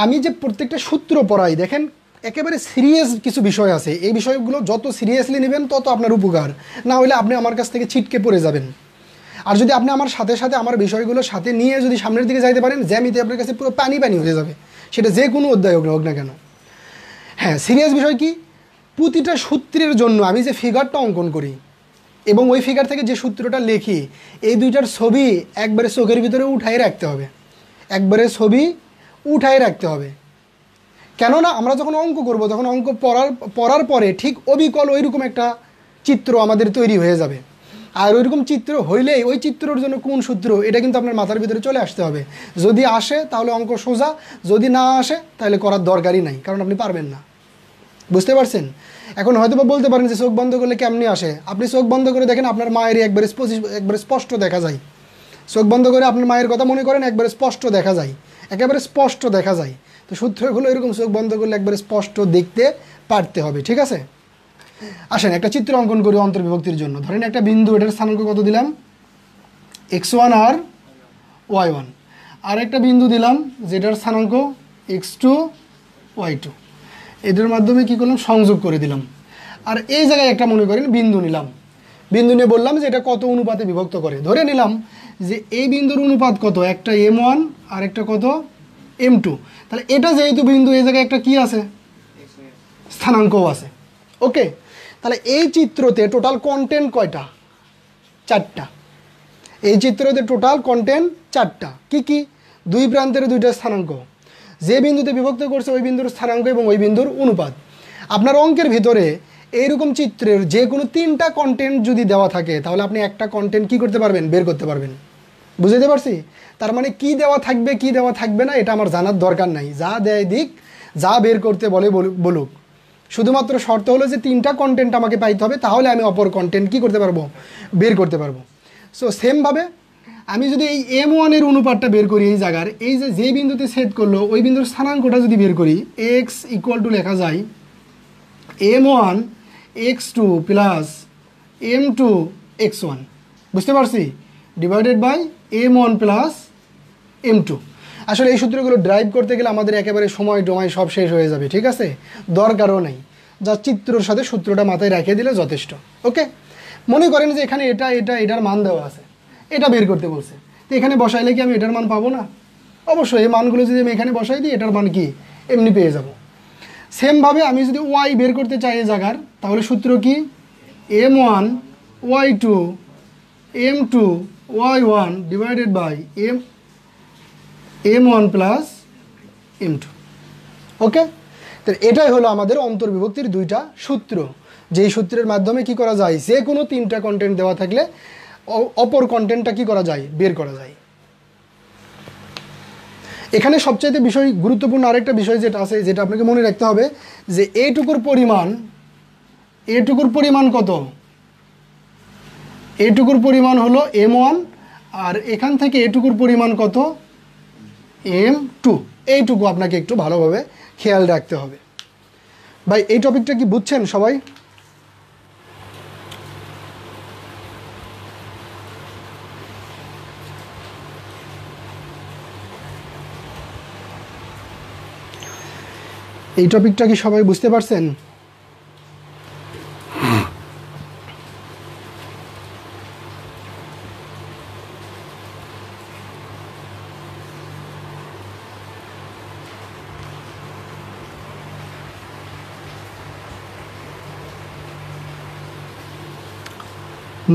আমি যে প্রত্যেকটা সূত্র পড়াই, দেখেন একেবারে সিরিয়াস কিছু বিষয় আছে। এই বিষয়গুলো যত সিরিয়াসলি নেবেন তত আপনার উপকার, না হলে আপনি আমার কাছ থেকে ছিটকে পড়ে যাবেন। আর যদি আপনি আমার সাথে সাথে আমার বিষয়গুলো সাথে নিয়ে যদি সামনের দিকে যাইতে পারেন, জ্যামিতি আপনার কাছে পুরো পানি পানি হয়ে যাবে, সেটা যে কোনো অধ্যায় হোক না কেন। হ্যাঁ, সিরিয়াস বিষয় কি, প্রতিটা সূত্রের জন্য আমি যে ফিগারটা অঙ্কন করি এবং ওই ফিগার থেকে যে সূত্রটা লিখি, এই দুইটার ছবি একবারে চোখের ভিতরে উঠাই রাখতে হবে, একবারে ছবি উঠাই রাখতে হবে। কেননা আমরা যখন অঙ্ক করব, তখন অঙ্ক পড়ার পরে ঠিক অবিকল ওইরকম একটা চিত্র আমাদের তৈরি হয়ে যাবে। আর ওইরকম চিত্র হইলেই ওই চিত্রর জন্য কোন সূত্র, এটা কিন্তু আপনার মাথার ভিতরে চলে আসতে হবে। যদি আসে তাহলে অঙ্ক সোজা, যদি না আসে তাহলে করার দরকারই নাই, কারণ আপনি পারবেন না। বুঝতে পারছেন? এখন হয়তো বা বলতে পারেন যে চোখ বন্ধ করলে কেমনি আসে। আপনি চোখ বন্ধ করে দেখেন, আপনার মায়ের একবারে স্পষ্ট দেখা যায়। চোখ বন্ধ করে আপনার মায়ের কথা মনে করেন, একবারে স্পষ্ট দেখা যায়, একেবারে স্পষ্ট দেখা যায়। তো সূত্রগুলো এরকম চোখ বন্ধ করলে একবারে স্পষ্ট দেখতে পারতে হবে, ঠিক আছে। আসেন একটা চিত্র অঙ্কন করি অন্তর্বিভক্তির জন্য। ধরেন একটা বিন্দু, এটার স্থানাঙ্ক কত দিলাম? x1 আর y1। আর একটা বিন্দু দিলাম যেটার স্থানাঙ্ক x2 y2। এদের মাধ্যমে কি করলাম? সংযোগ করে দিলাম। আর এই জায়গায় একটা মনে করেন বিন্দু নিলাম, বিন্দু নিয়ে বললাম যে এটা কত অনুপাতে বিভক্ত করে। ধরে নিলাম যে এই বিন্দুর অনুপাত কত, একটা m1 আর একটা কত, m2। তাহলে এটা যেহেতু বিন্দু, এই জায়গায় একটা কি আছে? স্থানাঙ্কও আছে। ওকে, তাহলে এই চিত্রতে টোটাল কন্টেন্ট কয়টা? 4টা। এই চিত্রতে টোটাল কন্টেন্ট 4টা। কি কি? দুই প্রান্তের দুইটা স্থানাঙ্ক, যে বিন্দুতে বিভক্ত করছে ওই বিন্দুর স্থানাঙ্ক এবং ওই বিন্দুর অনুপাত। আপনার অঙ্কের ভিতরে এইরকম চিত্রের যে কোনো 3টা কন্টেন্ট যদি দেওয়া থাকে, তাহলে আপনি একটা কন্টেন্ট কি করতে পারবেন? বের করতে পারবেন। বুঝতে পারছি? তার মানে কি দেওয়া থাকবে কি দেওয়া থাকবে না এটা আমার জানার দরকার নাই, যা দেয় দিক, যা বের করতে বলে বলুক। শুধুমাত্র শর্ত হলো যে 3টা কন্টেন্ট আমাকে পাইতে হবে, তাহলে আমি অপর কন্টেন্ট কি করতে পারবো? বের করতে পারবো। সো সেমভাবে আমি যদি এই m1 এর অনুপাতটা বের করি, এই জায়গার এই যে বিন্দুতে ছেদ করলো ওই বিন্দুর স্থানাঙ্কটা যদি বের করি, x = লেখা যায় m1 x2 plus m2 x1, বুঝতে পারছি, divided by m1 plus m2। আসলে এই সূত্রগুলো ড্রাইভ করতে গেলে আমাদের একেবারে সময় ডমায় সব শেষ হয়ে যাবে, ঠিক আছে, দরকারও নেই। যা চিত্রর সাথে সূত্রটা মাথায় রেখে দিলে যথেষ্ট। ওকে, মনে করেন যে এখানে এটার মান দেওয়া আছে, এটা বের করতে বলছে, তো এখানে বসাইলে কি আমি এটার মান পাবো না? অবশ্যই এই মানগুলো যদি আমি এখানে বসাই দিই এটার মান কি এমনি পেয়ে যাব। সেমভাবে আমি যদি ওয়াই বের করতে চাই এই জায়গার, তাহলে সূত্র কি m1 y2 m2 y1 divided by m1 plus m2। ওকে, তো এটাই হলো আমাদের অন্তর্বিভক্তির দুইটা সূত্র, যেই সূত্রের মাধ্যমে কি করা যায়, যে কোনো তিনটা কন্টেন্ট দেওয়া থাকলে অপর কন্টেন্টটা কি করা যায়, বের করা যায়। এখানে সবচাইতে গুরুত্বপূর্ণ আরেকটা বিষয় যেটা আছে, যেটা আপনাকে মনে রাখতে হবে, যে এটুকুর পরিমাণ কত, এটুকুর পরিমাণ হলো m1, আর এখান থেকে এটুকুর পরিমাণ কত, m2। এইটুকু আপনাকে একটু ভালোভাবে খেয়াল রাখতে হবে। ভাই এই টপিকটা কি বুঝছেন সবাই? এই টপিকটা কি সবাই বুঝতে পারছেন?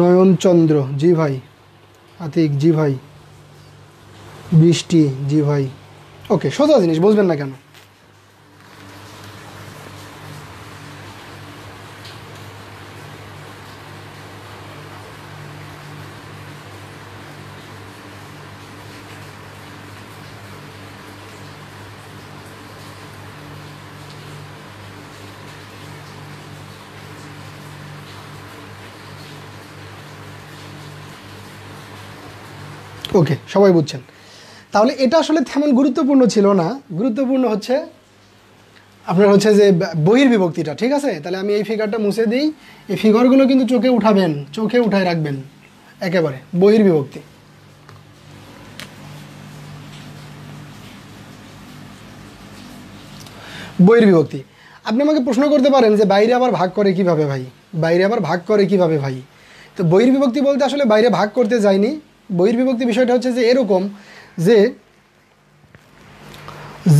নয়নচন্দ্র জি ভাই, আতিক জি ভাই, বৃষ্টি জি ভাই। ওকে, সোজা জিনিস, বুঝবেন না কেন? ওকে, সবাই বুঝছেন। তাহলে এটা আসলে তেমন গুরুত্বপূর্ণ ছিল না, গুরুত্বপূর্ণ হচ্ছে আপনার হচ্ছে যে বহির্বিভক্তিটা। ঠিক আছে, তাহলে আমি এই ফিগারটা মুছে দিই। এই ফিগারগুলো কিন্তু চোখে উঠাবেন, চোখে উঠায় রাখবেন একেবারে। বহির্বিভক্তি, বহির্বিভক্তি। আপনি আমাকে প্রশ্ন করতে পারেন যে বাইরে আবার ভাগ করে কিভাবে ভাই, বাইরে আবার ভাগ করে কিভাবে ভাই? তো বহির্বিভক্তি বলতে আসলে বাইরে ভাগ করতে যায়নি। বহির্বিভক্তি বিষয়টা হচ্ছে যে এরকম যে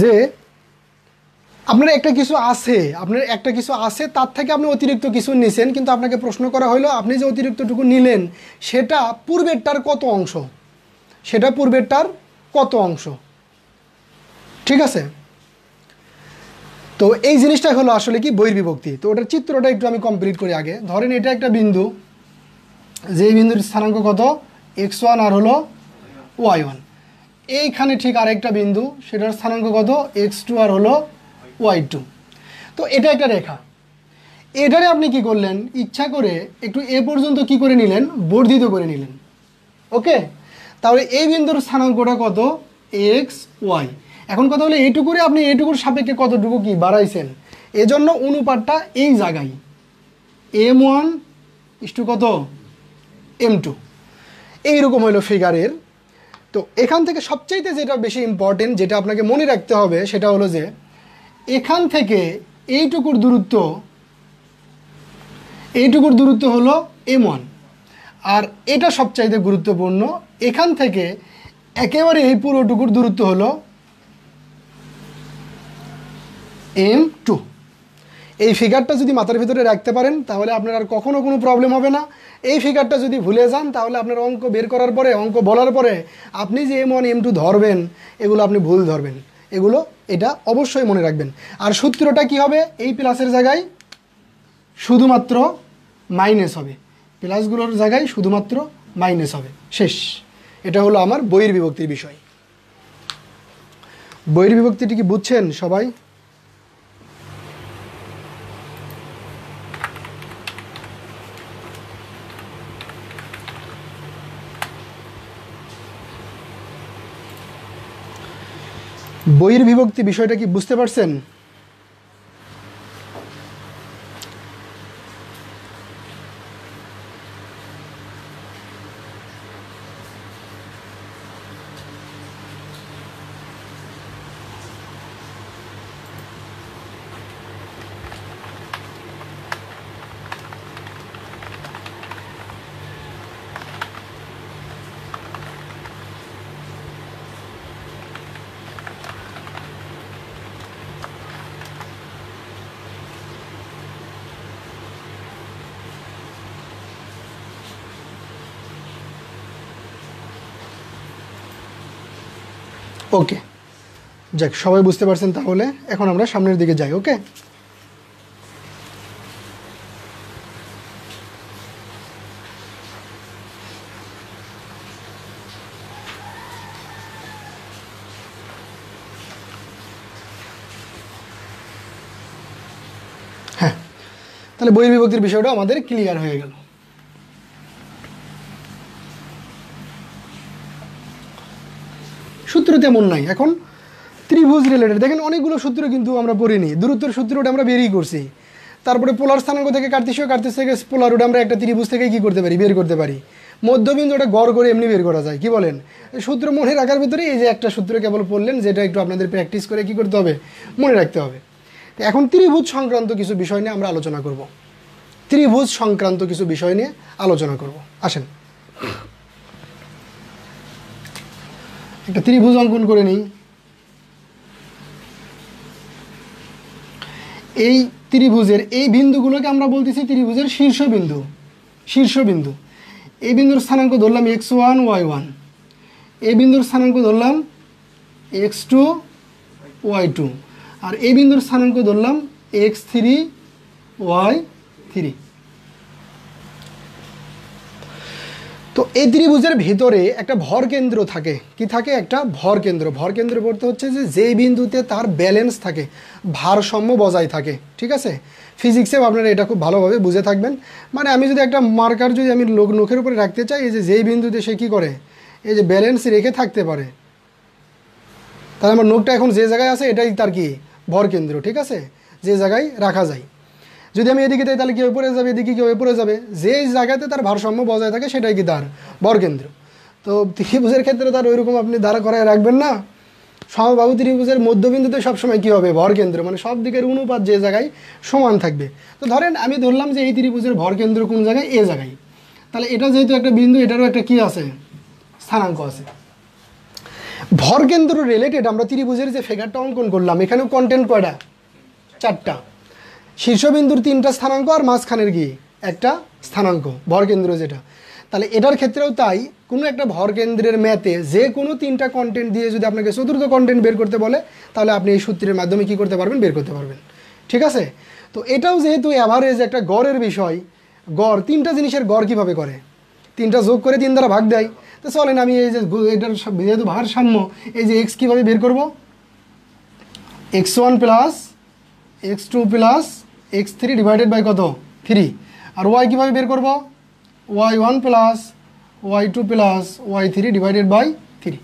যে আপনার একটা কিছু আছে, তার থেকে আপনি অতিরিক্ত কিছু নিছেন, কিন্তু আপনাকে প্রশ্ন করা হলো আপনি যে অতিরিক্তটুকু নিলেন সেটা পূর্বেরটার কত অংশ, সেটা পূর্বেরটার কত অংশ। ঠিক আছে, তো এই জিনিসটা হলো আসলে কি বহির্বিভক্তি। তো ওটার চিত্রটা একটু আমি কমপ্লিট করি আগে। ধরেন এটা একটা বিন্দু, যেই বিন্দুর স্থানাঙ্ক কত x1 আর হলো y1। এইখানে ঠিক আরেকটা বিন্দু, সেটার স্থানাঙ্ক কত x2 আর হলো y2। তো এটা একটা রেখা, এটারে আপনি কি করলেন, ইচ্ছা করে একটু এ পর্যন্ত কি করে নিলেন, বর্ধিত করে নিলেন। ওকে, তাহলে এই বিন্দুর স্থানাঙ্কটা কত xy। এখন কথা হলো এইটুকুরে আপনি এইটুকুর সাপেক্ষে কতটুকু কি বাড়াইছেন, এজন্য অনুপাতটা এই জায়গায় m1 ইস্টু কত m2, এইরকম হলো ফিগারের। তো এখান থেকে সবচাইতে যেটা বেশি ইম্পর্টেন্ট, যেটা আপনাকে মনে রাখতে হবে, সেটা হলো যে এখান থেকে এইটুকুর দূরত্ব হলো m1, আর এটা সবচাইতে গুরুত্বপূর্ণ, এখান থেকে একেবারে এই পুরোটুকুর দূরত্ব হলো m2। এই ফিগারটা যদি মাথার ভিতরে রাখতে পারেন তাহলে আপনার আর কখনো কোনো প্রবলেম হবে না। এই ফিগারটা যদি ভুলে যান তাহলে আপনার অঙ্ক বের করার পরে, অঙ্ক বলার পরে আপনি যে m1 m2 ধরবেন এগুলো আপনি ভুল ধরবেন। এটা অবশ্যই মনে রাখবেন। আর সূত্রটা কি হবে, এই প্লাসের জায়গায় শুধুমাত্র মাইনাস হবে, প্লাসগুলোর জায়গায় শুধুমাত্র মাইনাস হবে, শেষ। এটা হলো আমার বহির্বিভক্তির বিষয়। বহির্বিভক্তিটি কি বুঝছেন সবাই? বহির্বিভক্তি বিষয়টা কি বুঝতে পারছেন? ওকে, যাক সবাই বুঝতে পারছেন। তাহলে এখন আমরা সামনের দিকে যাই। ওকে, হ্যাঁ, তাহলে বহির্বিভক্তির বিষয়টা আমাদের ক্লিয়ার হয়ে গেল। সূত্র তেমন নাই। এখন ত্রিভুজ রিলেটেড দেখেন অনেকগুলো সূত্র কিন্তু আমরা পড়িনি। দূরত্বের সূত্রটা আমরা বেরই করছি। তারপরে পোলার স্থানাঙ্ক থেকে কার্তেশীয় থেকে পোলার ওটা আমরা একটা ত্রিভুজ থেকে কী করতে পারি, বের করতে পারি। মধ্যবিন্দু ওটা গড় করে এমনি বের করা যায়। কি বলেন? সূত্র মনে রাখার ভিতরে এই যে একটা সূত্র কেবল পড়লেন, যেটা একটু আপনাদের প্র্যাকটিস করে কী করতে হবে, মনে রাখতে হবে। এখন ত্রিভুজ সংক্রান্ত কিছু বিষয় নিয়ে আমরা আলোচনা করব। ত্রিভুজ সংক্রান্ত কিছু বিষয় নিয়ে আলোচনা করব। আসেন একটা ত্রিভুজ অঙ্কন করে নিই। এই ত্রিভুজের এই বিন্দুগুলোকে আমরা বলতেছি ত্রিভুজের শীর্ষবিন্দু। শীর্ষবিন্দু এই বিন্দুর স্থানাঙ্ক ধরলাম x1 y1, এই বিন্দুর স্থানাঙ্ক ধরলাম x2 y2, আর এই বিন্দুর স্থানাঙ্ক ধরলাম x3 y3। তো এই ত্রিভুজের ভিতরে একটা ভর কেন্দ্র থাকে। কি থাকে? একটা ভর কেন্দ্র। ভর কেন্দ্র বলতে হচ্ছে যে যেই বিন্দুতে তার ব্যালেন্স থাকে, ভারসাম্য বজায় থাকে। ঠিক আছে, ফিজিক্সেও আপনারা এটা খুব ভালোভাবে বুঝে থাকবেন। মানে আমি যদি একটা মার্কার যদি আমি নখের উপরে রাখতে চাই, এই যে যেই বিন্দুতে সে কী করে, এই যে ব্যালেন্স রেখে থাকতে পারে, তাহলে আমার নখটা এখন যে জায়গায় আছে এটাই তার কি ভর কেন্দ্র। ঠিক আছে, যে জায়গায় রাখা যায়। যদি আমি এদিকে যাই তাহলে কেউ উপরে যাবে, এদিকে কেউ উপরে যাবে। যে জায়গাতে তার ভারসাম্য বজায় থাকে সেটাই কি তার ভরকেন্দ্র। তো ত্রিভুজের ক্ষেত্রে তার ওইরকম আপনি দাঁড়া করায় রাখবেন না। সমবাহু ত্রিভুজের মধ্যবিন্দুতে সবসময় কী হবে, ভরকেন্দ্র, মানে সব দিকের অনুপাত যে জায়গায় সমান থাকবে। তো ধরেন আমি ধরলাম যে এই ত্রিভুজের ভরকেন্দ্র কোন জায়গায়, এ জায়গায়। তাহলে এটা যেহেতু একটা বিন্দু, এটারও একটা কি আছে, স্থানাঙ্ক আছে। ভরকেন্দ্র রিলেটেড আমরা ত্রিভুজের যে ফিগারটা অঙ্কন করলাম, এখানেও কন্টেন্ট কয়টা, 4টা। শীর্ষবিন্দুর 3টা স্থানাঙ্ক আর মাঝখানের কি একটা স্থানাঙ্ক, ভরকেন্দ্র যেটা। তাহলে এটার ক্ষেত্রেও তাই, কোনো একটা ভরকেন্দ্রের ম্যাথে যে কোনো 3টা কন্টেন্ট দিয়ে যদি আপনাকে চতুর্থ কন্টেন্ট বের করতে বলে, তাহলে আপনি এই সূত্রের মাধ্যমে কি করতে পারবেন, বের করতে পারবেন। ঠিক আছে, তো এটাও যেহেতু অ্যাভারেজ একটা গড়ের বিষয়, গড় 3টা জিনিসের গড় কীভাবে করে, 3টা যোগ করে 3 দ্বারা ভাগ দেয়। তো চলেন আমি এই যে এটার যেহেতু ভারসাম্য, এই যে এক্স কীভাবে বের করব, x1 plus x2 plus x3 divided by কত, 3। আর ওয়াই কীভাবে বের করব, y1 plus y2 plus y3 divided by 3।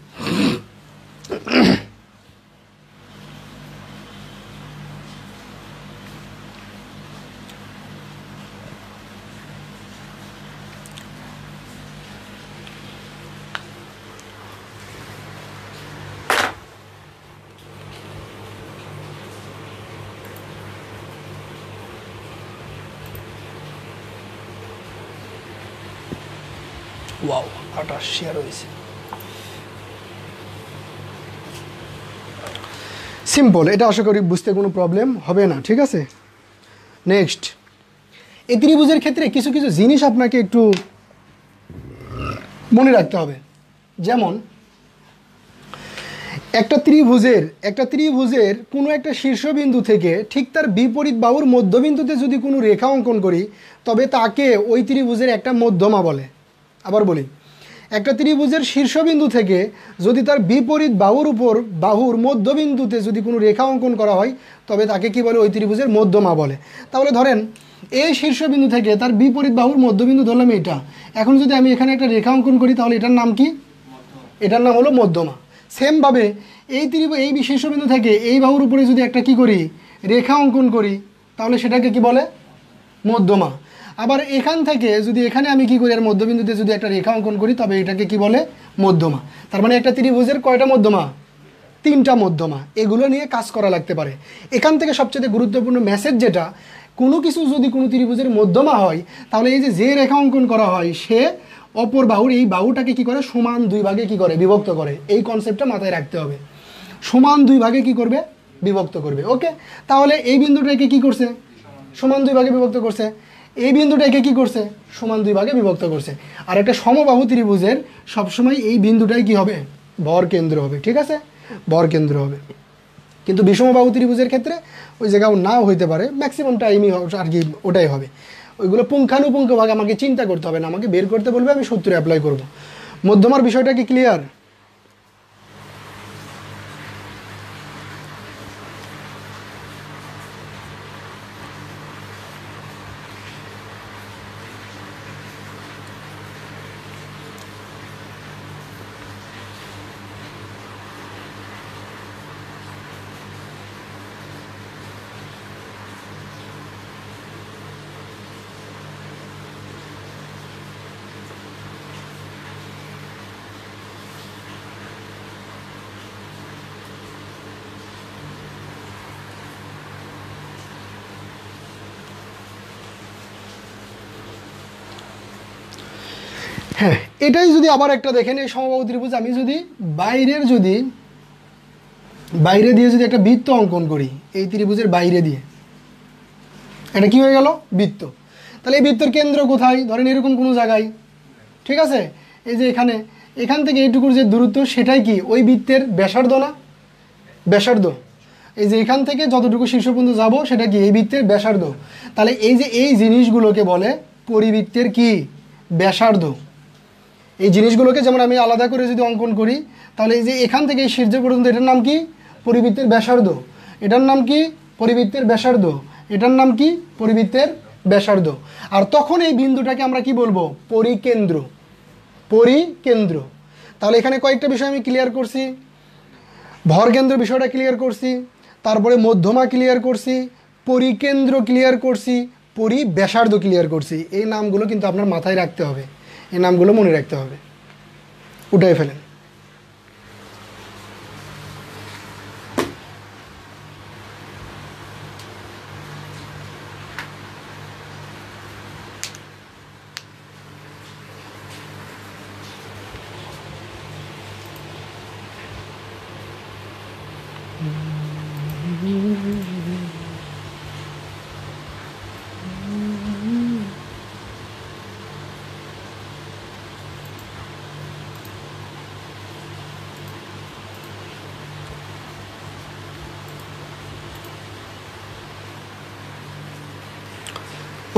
Wow, 28 share হয়েছে। সিম্পল, এটা আশা করি বুঝতে কোনো প্রবলেম হবে না। ঠিক আছে, নেক্সট, এই ত্রিভুজের ক্ষেত্রে কিছু কিছু জিনিস আপনাকে একটু মনে রাখতে হবে। যেমন একটা ত্রিভুজের কোনো একটা শীর্ষবিন্দু থেকে ঠিক তার বিপরীত বাহুর মধ্যবিন্দুতে যদি কোনো রেখা অঙ্কন করি, তবে তাকে ওই ত্রিভুজের একটা মধ্যমা বলে। আবার বলি, একটা ত্রিভুজের শীর্ষবিন্দু থেকে যদি তার বিপরীত বাহুর মধ্যবিন্দুতে যদি কোনো রেখা অঙ্কন করা হয়, তবে তাকে কি বলে, ওই ত্রিভুজের মধ্যমা বলে। তাহলে ধরেন এই শীর্ষবিন্দু থেকে তার বিপরীত বাহুর মধ্যবিন্দু ধরলাম এটা। এখন যদি আমি এখানে একটা রেখা অঙ্কন করি, তাহলে এটার নাম কি, এটার নাম হলো মধ্যমা। সেমভাবে এই শীর্ষবিন্দু থেকে এই বাহুর উপরে যদি একটা কি করি, রেখা অঙ্কন করি, তাহলে সেটাকে কি বলে, মধ্যমা। আবার এখান থেকে যদি এখানে আমি কি করি, আর মধ্যবিন্দুতে যদি একটা রেখা অঙ্কন করি, তবে এটাকে কি বলে, মধ্যমা। তার মানে একটা ত্রিভুজের কয়টা মধ্যমা, 3টা মধ্যমা। এগুলো নিয়ে কাজ করা লাগতে পারে। এখান থেকে সবচেয়ে গুরুত্বপূর্ণ মেসেজ যেটা, কোনো কিছু যদি কোনো ত্রিভুজের মধ্যমা হয়, তাহলে এই যে রেখা অঙ্কন করা হয়, সে অপর বাহুর এই বাহুটাকে কি করে, সমান 2 ভাগে কি করে, বিভক্ত করে। এই কনসেপ্টটা মাথায় রাখতে হবে, সমান 2 ভাগে কি করবে, বিভক্ত করবে। ওকে, তাহলে এই বিন্দুটাকে কি করছে, সমান 2 ভাগে বিভক্ত করছে। এই বিন্দুটাকে কি করছে, সমান 2 ভাগে বিভক্ত করছে। আর একটা সমবাহু ত্রিভুজের সবসময় এই বিন্দুটাই কি হবে, ভর কেন্দ্র হবে। ঠিক আছে, ভর কেন্দ্র হবে। কিন্তু বিষমবাহু ত্রিভুজের ক্ষেত্রে ওই জায়গাও নাও হইতে পারে, ম্যাক্সিমাম টাইমই আর কি ওটাই হবে। ওইগুলো পুঙ্খানুপুঙ্খভাবে আমাকে চিন্তা করতে হবে না, আমাকে বের করতে বলবে, আমি সূত্র অ্যাপ্লাই করব। মধ্যমার বিষয়টা কি ক্লিয়ার? হ্যাঁ, এটাই যদি আবার একটা দেখেন, এই সমবাহু ত্রিভুজ আমি যদি বাইরে দিয়ে যদি একটা বৃত্ত অঙ্কন করি, এই ত্রিভুজের বাইরে দিয়ে, এটা কি হয়ে গেল? বৃত্ত। তাহলে এই বৃত্তের কেন্দ্র কোথায়? ধরেন এরকম কোনো জায়গায়, ঠিক আছে? এই যে এখান থেকে এইটুকুর যে দূরত্ব, সেটাই কি ওই বৃত্তের ব্যাসার্ধ না? ব্যাসার্ধ। এই যে এখান থেকে যতটুকু শীর্ষ পর্যন্ত যাবো, সেটা কি এই বৃত্তের ব্যাসার্ধ। তাহলে এই যে এই জিনিসগুলোকে বলে পরিবৃত্তের কি? ব্যাসার্ধ। এই জিনিসগুলোকে যেমন আমি আলাদা করে যদি অঙ্কন করি, তাহলে এই যে এখান থেকে এই শীর্ষ পর্যন্ত, এটার নাম কি? পরিবৃত্তের ব্যাসার্ধ। এটার নাম কি? পরিবৃত্তের ব্যাসার্ধ। এটার নাম কি? পরিবৃত্তের ব্যাসার্ধ। আর তখন এই বিন্দুটাকে আমরা কি বলবো? পরিকেন্দ্র। পরিকেন্দ্র। তাহলে এখানে কয়েকটা বিষয় আমি ক্লিয়ার করছি। ভরকেন্দ্র বিষয়টা ক্লিয়ার করছি, তারপরে মধ্যমা ক্লিয়ার করছি, পরিকেন্দ্র ক্লিয়ার করছি, পরিব্যাসার্ধ ক্লিয়ার করছি। এই নামগুলো কিন্তু আপনার মাথায় রাখতে হবে, এই নামগুলো মনে রাখতে হবে। উঠাই ফেলেন।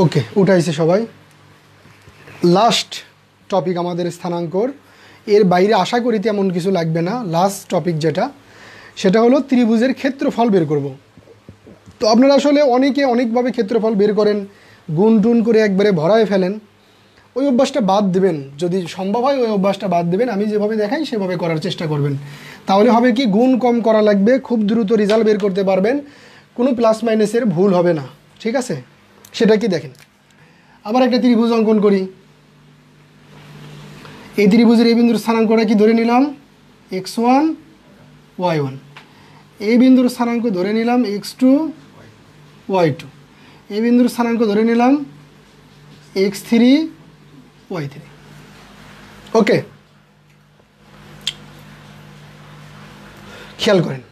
ওকে, উঠাইছে সবাই। লাস্ট টপিক আমাদের স্থানাঙ্কর, এর বাইরে আশা করি তেমন কিছু লাগবে না। লাস্ট টপিক যেটা, সেটা হলো ত্রিভুজের ক্ষেত্রফল বের করব। তো আপনারা আসলে অনেকে অনেকভাবে ক্ষেত্রফল বের করেন, গুণ টুন করে একবারে ভরায় ফেলেন। ওই অভ্যাসটা বাদ দেবেন, যদি সম্ভব হয় ওই অভ্যাসটা বাদ দেবেন। আমি যেভাবে দেখাই সেভাবে করার চেষ্টা করবেন। তাহলে হবে কি, গুণ কম করা লাগবে, খুব দ্রুত রেজাল্ট বের করতে পারবেন, কোনো প্লাস মাইনাসের ভুল হবে না। ঠিক আছে? সেটা কি দেখেন, আবার একটা ত্রিভুজ অঙ্কন করি। এই ত্রিভুজের এই বিন্দুর স্থানাঙ্কটা কি ধরে নিলাম? x1 y1। এই বিন্দুর স্থানাঙ্ক ধরে নিলাম x2 y2। এই বিন্দুর স্থানাঙ্ক ধরে নিলাম x3 y3। ওকে, খেয়াল করেন,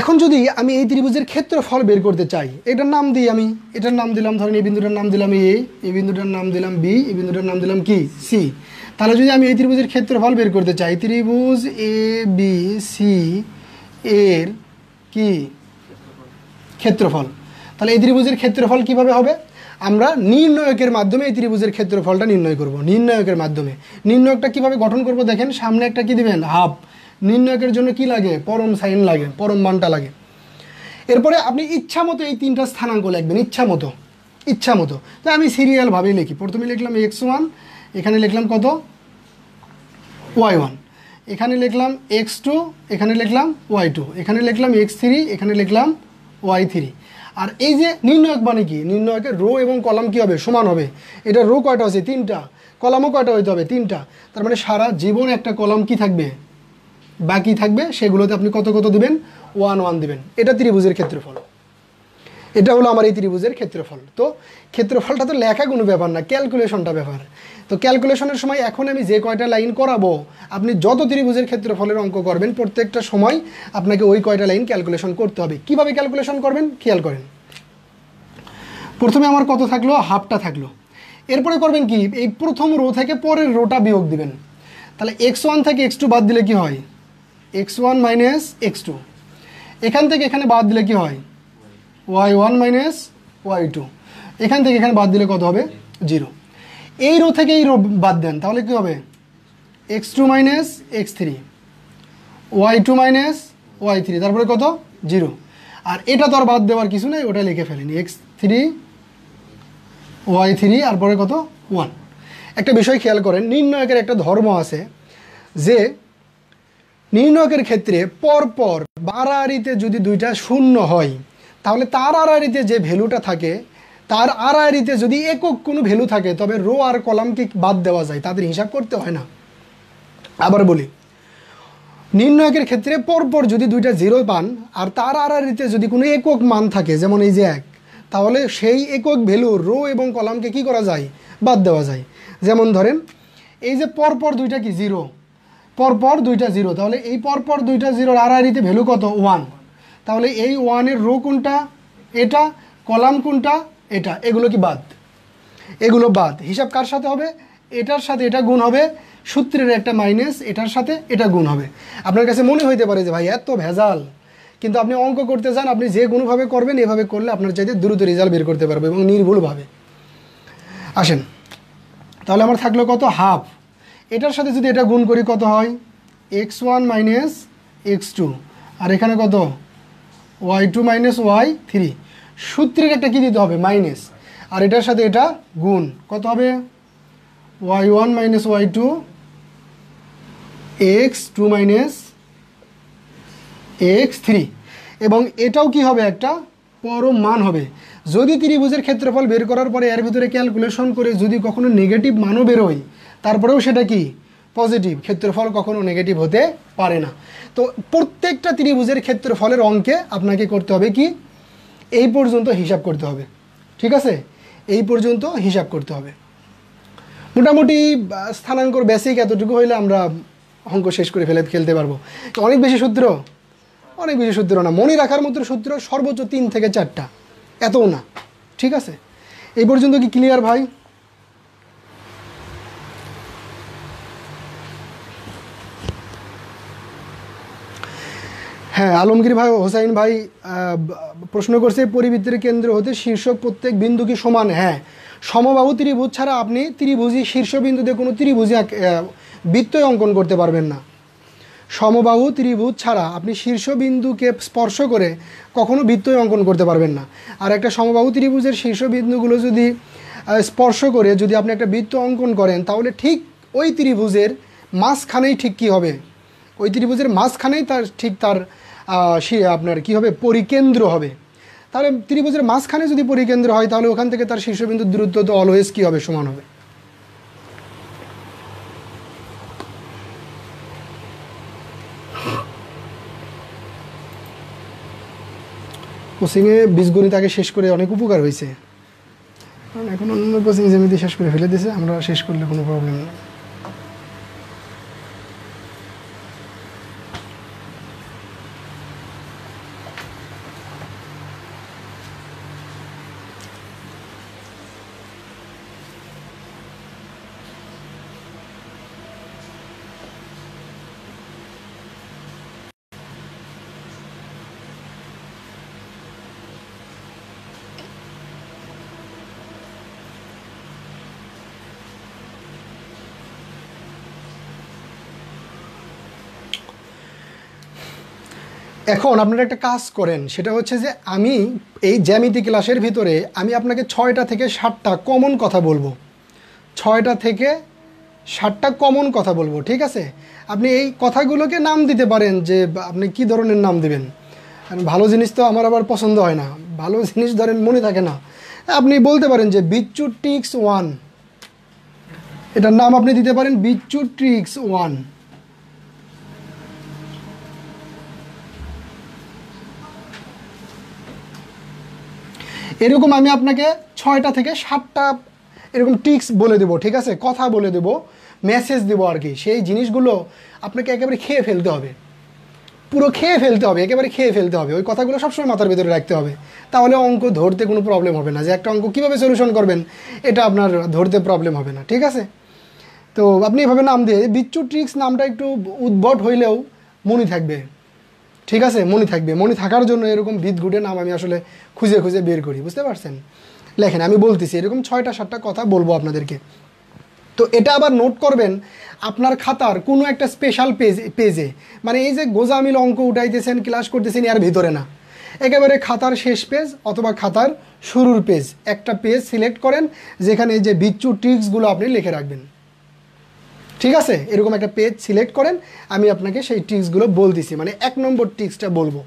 এখন যদি আমি এই ত্রিভুজের ক্ষেত্রফল বের করতে চাই, এটার নাম দিই আমি, এটার নাম দিলাম, ধরেন এই বিন্দুটার নাম দিলাম এ, এই বিন্দুটার নাম দিলাম বি, এই বিন্দুটার নাম দিলাম কি? সি। তাহলে যদি আমি এই ত্রিভুজের ক্ষেত্রফল বের করতে চাই, ত্রিভুজ এ বি সি এর কি ক্ষেত্রফল, তাহলে এই ত্রিভুজের ক্ষেত্রফল কিভাবে হবে? আমরা নির্ণয়কের মাধ্যমে এই ত্রিভুজের ক্ষেত্রফলটা নির্ণয় করব। নির্ণয়কের মাধ্যমে নির্ণয়কটা কিভাবে গঠন করব দেখেন, সামনে একটা কি দিবেন? হাফ। নির্ণয়কের জন্য কি লাগে? পরম সাইন লাগে, পরম মানটা লাগে। এরপরে আপনি ইচ্ছা মতো এই তিনটা স্থানাঙ্ক লিখবেন, ইচ্ছা মতো। তো আমি সিরিয়ালভাবেই লিখি। প্রথমে লিখলাম x1, এখানে লিখলাম কত? y1, এখানে লিখলাম x2, এখানে লিখলাম y2, এখানে লিখলাম x3, এখানে লিখলাম y3। আর এই যে নির্ণয়ক মানে কি? নির্ণয়কের রো এবং কলাম কি হবে? সমান হবে। এটা রো কয়টা আছে? 3টা। কলামও কয়টা হইতে হবে? 3টা। তার মানে সারা জীবন একটা কলাম কি থাকবে? বাকি থাকবে। সেগুলোতে আপনি কত কত দিবেন? 1 1 দিবেন। এটা ত্রিভুজের ক্ষেত্রফল। এটা হলো আমার এই ত্রিভুজের ক্ষেত্রফল। তো ক্ষেত্রফলটা তো লেখা কোনো ব্যাপার না, ক্যালকুলেশনটা ব্যাপার। তো ক্যালকুলেশনের সময় এখন আমি যে কয়টা লাইন করাবো, আপনি যত ত্রিভুজের ক্ষেত্রফলের অঙ্ক করবেন, প্রত্যেকটা সময় আপনাকে ওই কয়টা লাইন ক্যালকুলেশন করতে হবে। কিভাবে ক্যালকুলেশন করবেন খেয়াল করেন। প্রথমে আমার কত থাকলো? হাফটা থাকলো। এরপরে করবেন কি, এই প্রথম রো থেকে পরের রোটা বিয়োগ দিবেন। তাহলে x1 থেকে x2 বাদ দিলে কি হয়? x1 মাইনাস x2, এখান থেকে এখানে বাদ দিলে কি হয় y1 মাইনাস y2, এখান থেকে এখানে বাদ দিলে কত হবে 0। এই রো থেকে এই রো বাদ দেন তাহলে কি হবে x2 minus x3, y2 minus y3, তারপরে কত 0। আর এটা তো আর বাদ দেওয়ার কিছু নেই, ওটা লিখে ফেলেনি x3 y3 আর পরে কত 1। একটা বিষয় খেয়াল করেন, নির্ণয়কের একটা ধর্ম আছে যে নির্ণয়কের ক্ষেত্রে পরপর আড়াআড়িতে যদি দুইটা শূন্য হয় তাহলে তার আড়াআড়িতে যে ভ্যালুটা থাকে তার আড়াআড়িতে যদি একক কোনো ভ্যালু থাকে তবে রো আর কলামকে বাদ দেওয়া যায়, তাদের হিসাব করতে হয় না। আবার বলি, নির্ণয়কের ক্ষেত্রে পরপর যদি দুইটা 0 পান আর তার আড়াআড়িতে যদি কোনো একক মান থাকে, যেমন এই যে 1, তাহলে সেই একক ভ্যালু রো এবং কলামকে কি করা যায় বাদ দেওয়া যায়। যেমন ধরেন এই যে পরপর দুইটা কি 0, পরপর দুইটা 0, তাহলে এই পরপর দুইটা 0 আড়াআড়িতে ভ্যালু কত 1, তাহলে এই 1-এর রো কোনটা এটা, কলাম কোনটা এটা, এগুলো কি বাদ, এগুলো বাদ। হিসাব কার সাথে হবে, এটার সাথে এটা গুণ হবে, সূত্রের একটা মাইনাস এটার সাথে এটা গুণ হবে। আপনার কাছে মনে হইতে পারে যে ভাই এত ভেজাল, কিন্তু আপনি অঙ্ক করতে যান, আপনি যে কোনোভাবে করবেন এভাবে করলে আপনার চাইতে দ্রুত রেজাল্ট বের করতে পারবে এবং নির্ভুলভাবে। আসেন তাহলে আমার থাকলো কত হাফ, এটার সাথে যদি এটা গুণ করি কত হয় x1 মাইনাস x2, আর এখানে কত y2 মাইনাস y3, সূত্রের একটা কি দিতে হবে মাইনাস, আর এটার সাথে এটা গুণ কত হবে y1 minus y2 x2 minus x3, এবং এটাও কি হবে একটা পরম মান হবে। যদি ত্রিভুজের ক্ষেত্রফল বের করার পরে এর ভিতরে ক্যালকুলেশন করে যদি কখনো নেগেটিভ মানও বেরোয় তারপরেও সেটা কি পজিটিভ, ক্ষেত্রফল কখনো নেগেটিভ হতে পারে না। তো প্রত্যেকটা ত্রিভুজের ক্ষেত্রফলের অঙ্কে আপনাকে করতে হবে কি এই পর্যন্ত হিসাব করতে হবে, ঠিক আছে, এই পর্যন্ত হিসাব করতে হবে। মোটামুটি স্থানাঙ্কর বেসিক এতটুকু হইলে আমরা অঙ্ক শেষ করে ফেলতে পারবো। অনেক বেশি সূত্র, অনেক বেশি সূত্র না, মনে রাখার মতো সূত্র সর্বোচ্চ 3 থেকে 4টা, এতও না, ঠিক আছে। এই পর্যন্ত কি ক্লিয়ার ভাই? হ্যাঁ, আলমগীর ভাই, হোসাইন ভাই প্রশ্ন করছে পরিবৃত্তের কেন্দ্র হতে শীর্ষক প্রত্যেক বিন্দু কি সমান? হ্যাঁ, সমবাহু ত্রিভুজ ছাড়া আপনি ত্রিভুজই শীর্ষবিন্দুতে কোনো ত্রিভুজই বৃত্তই অঙ্কন করতে পারবেন না। সমবাহু ত্রিভুজ ছাড়া আপনি শীর্ষবিন্দুকে স্পর্শ করে কখনো বৃত্তই অঙ্কন করতে পারবেন না। আর একটা সমবাহু ত্রিভুজের শীর্ষবিন্দুগুলো যদি স্পর্শ করে যদি আপনি একটা বৃত্ত অঙ্কন করেন তাহলে ঠিক ওই ত্রিভুজের মাঝখানেই ঠিক কী হবে, ওই ত্রিভুজের মাঝখানেই তার ঠিক তার আপনার কী হবে পরিকেন্দ্র হবে। তাহলে ত্রিভুজের মাঝখানে যদি পরিকেন্দ্র হয় তাহলে ওখান থেকে তার শীর্ষবিন্দুর দূরত্ব তো অলওয়েজ কী হবে সমান হবে। কোচিংয়ে বীজগণিত আগে শেষ করে অনেক উপকার হয়েছে, কারণ এখন অন্য কোচিং যেমিতি শেষ করে ফেলে দিয়েছে, আমরা শেষ করলে কোনো প্রবলেম নেই। এখন আপনারা একটা কাজ করেন, সেটা হচ্ছে যে আমি এই জ্যামিতি ক্লাসের ভিতরে আমি আপনাকে 6টা থেকে 7টা কমন কথা বলবো, 6টা থেকে 7টা কমন কথা বলবো, ঠিক আছে। আপনি এই কথাগুলোকে নাম দিতে পারেন যে আপনি কি ধরনের নাম দিবেন। ভালো জিনিস তো আমার আবার পছন্দ হয় না, ভালো জিনিস ধরেন মনে থাকে না, আপনি বলতে পারেন যে বিচ্যু ট্রিক্স 1, এটার নাম আপনি দিতে পারেন বিচ্যু ট্রিক্স 1। এরকম আমি আপনাকে 6টা থেকে 7টা এরকম ট্রিক্স বলে দেবো, ঠিক আছে, কথা বলে দেবো, মেসেজ দেবো আর কি। সেই জিনিসগুলো আপনাকে একেবারে খেয়ে ফেলতে হবে, পুরো খেয়ে ফেলতে হবে, একেবারে খেয়ে ফেলতে হবে। ওই কথাগুলো সবসময় মাথার ভিতরে রাখতে হবে, তাহলে অঙ্ক ধরতে কোনো প্রবলেম হবে না। যে একটা অঙ্ক কীভাবে সলিউশন করবেন এটা আপনার ধরতে প্রবলেম হবে না, ঠিক আছে। তো আপনি এভাবে নাম দিয়ে বিচ্যু ট্রিক্স নামটা একটু উদ্ভট হইলেও মনে থাকবে, ঠিক আছে, মনে থাকবে। মনে থাকার জন্য এরকম বিদঘুটে নাম আমি আসলে খুঁজে খুঁজে বের করি, বুঝতে পারছেন? লেখেন, আমি বলতেছি এরকম 6টা 7টা কথা বলবো আপনাদেরকে। তো এটা আবার নোট করবেন আপনার খাতার কোনো একটা স্পেশাল পেজে, মানে এই যে গোজামিল অঙ্ক উঠাইতেছেন, ক্লাস করতেছেন এর ভিতরে না, একেবারে খাতার শেষ পেজ অথবা খাতার শুরুর পেজ, একটা পেজ সিলেক্ট করেন যেখানে এই যে বিচ্ছু ট্রিক্সগুলো আপনি লিখে রাখবেন, ঠিক আছে? এরকম একটা পেজ সিলেক্ট করেন, আমি আপনাকে সেই ট্রিক্সগুলো বলতেছি, মানে 1 নম্বর ট্রিক্সটা বলবো।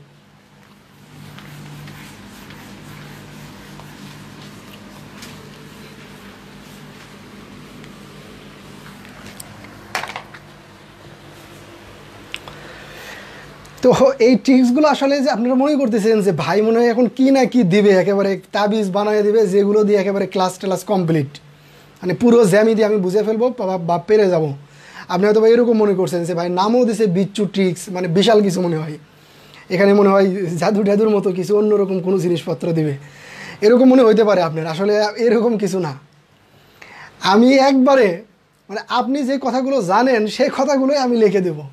তো এই ট্রিক্সগুলো আসলে যে আপনারা মনে করতেছেন যে ভাই মনে হয় এখন কি না কি দিবে, একেবারে তাবিজ বানিয়ে দিবে যেগুলো দিয়ে একেবারে ক্লাস টেলাস কমপ্লিট, মানে পুরো জ্যামি দিয়ে আমি বুঝে ফেলবো বা পেরে যাব। আপনি হয়তো ভাই এরকম মনে করছেন যে ভাই নামও দিছে বিচ্ছু ট্রিক্স, মানে বিশাল কিছু মনে হয়, এখানে মনে হয় জাদু টাদুর মতো কিছু অন্যরকম কোনো জিনিসপত্র দিবে, এরকম মনে হইতে পারে আপনার। আসলে এরকম কিছু না। আমি একবারে মানে আপনি যে কথাগুলো জানেন সেই কথাগুলোই আমি লিখে দেবো।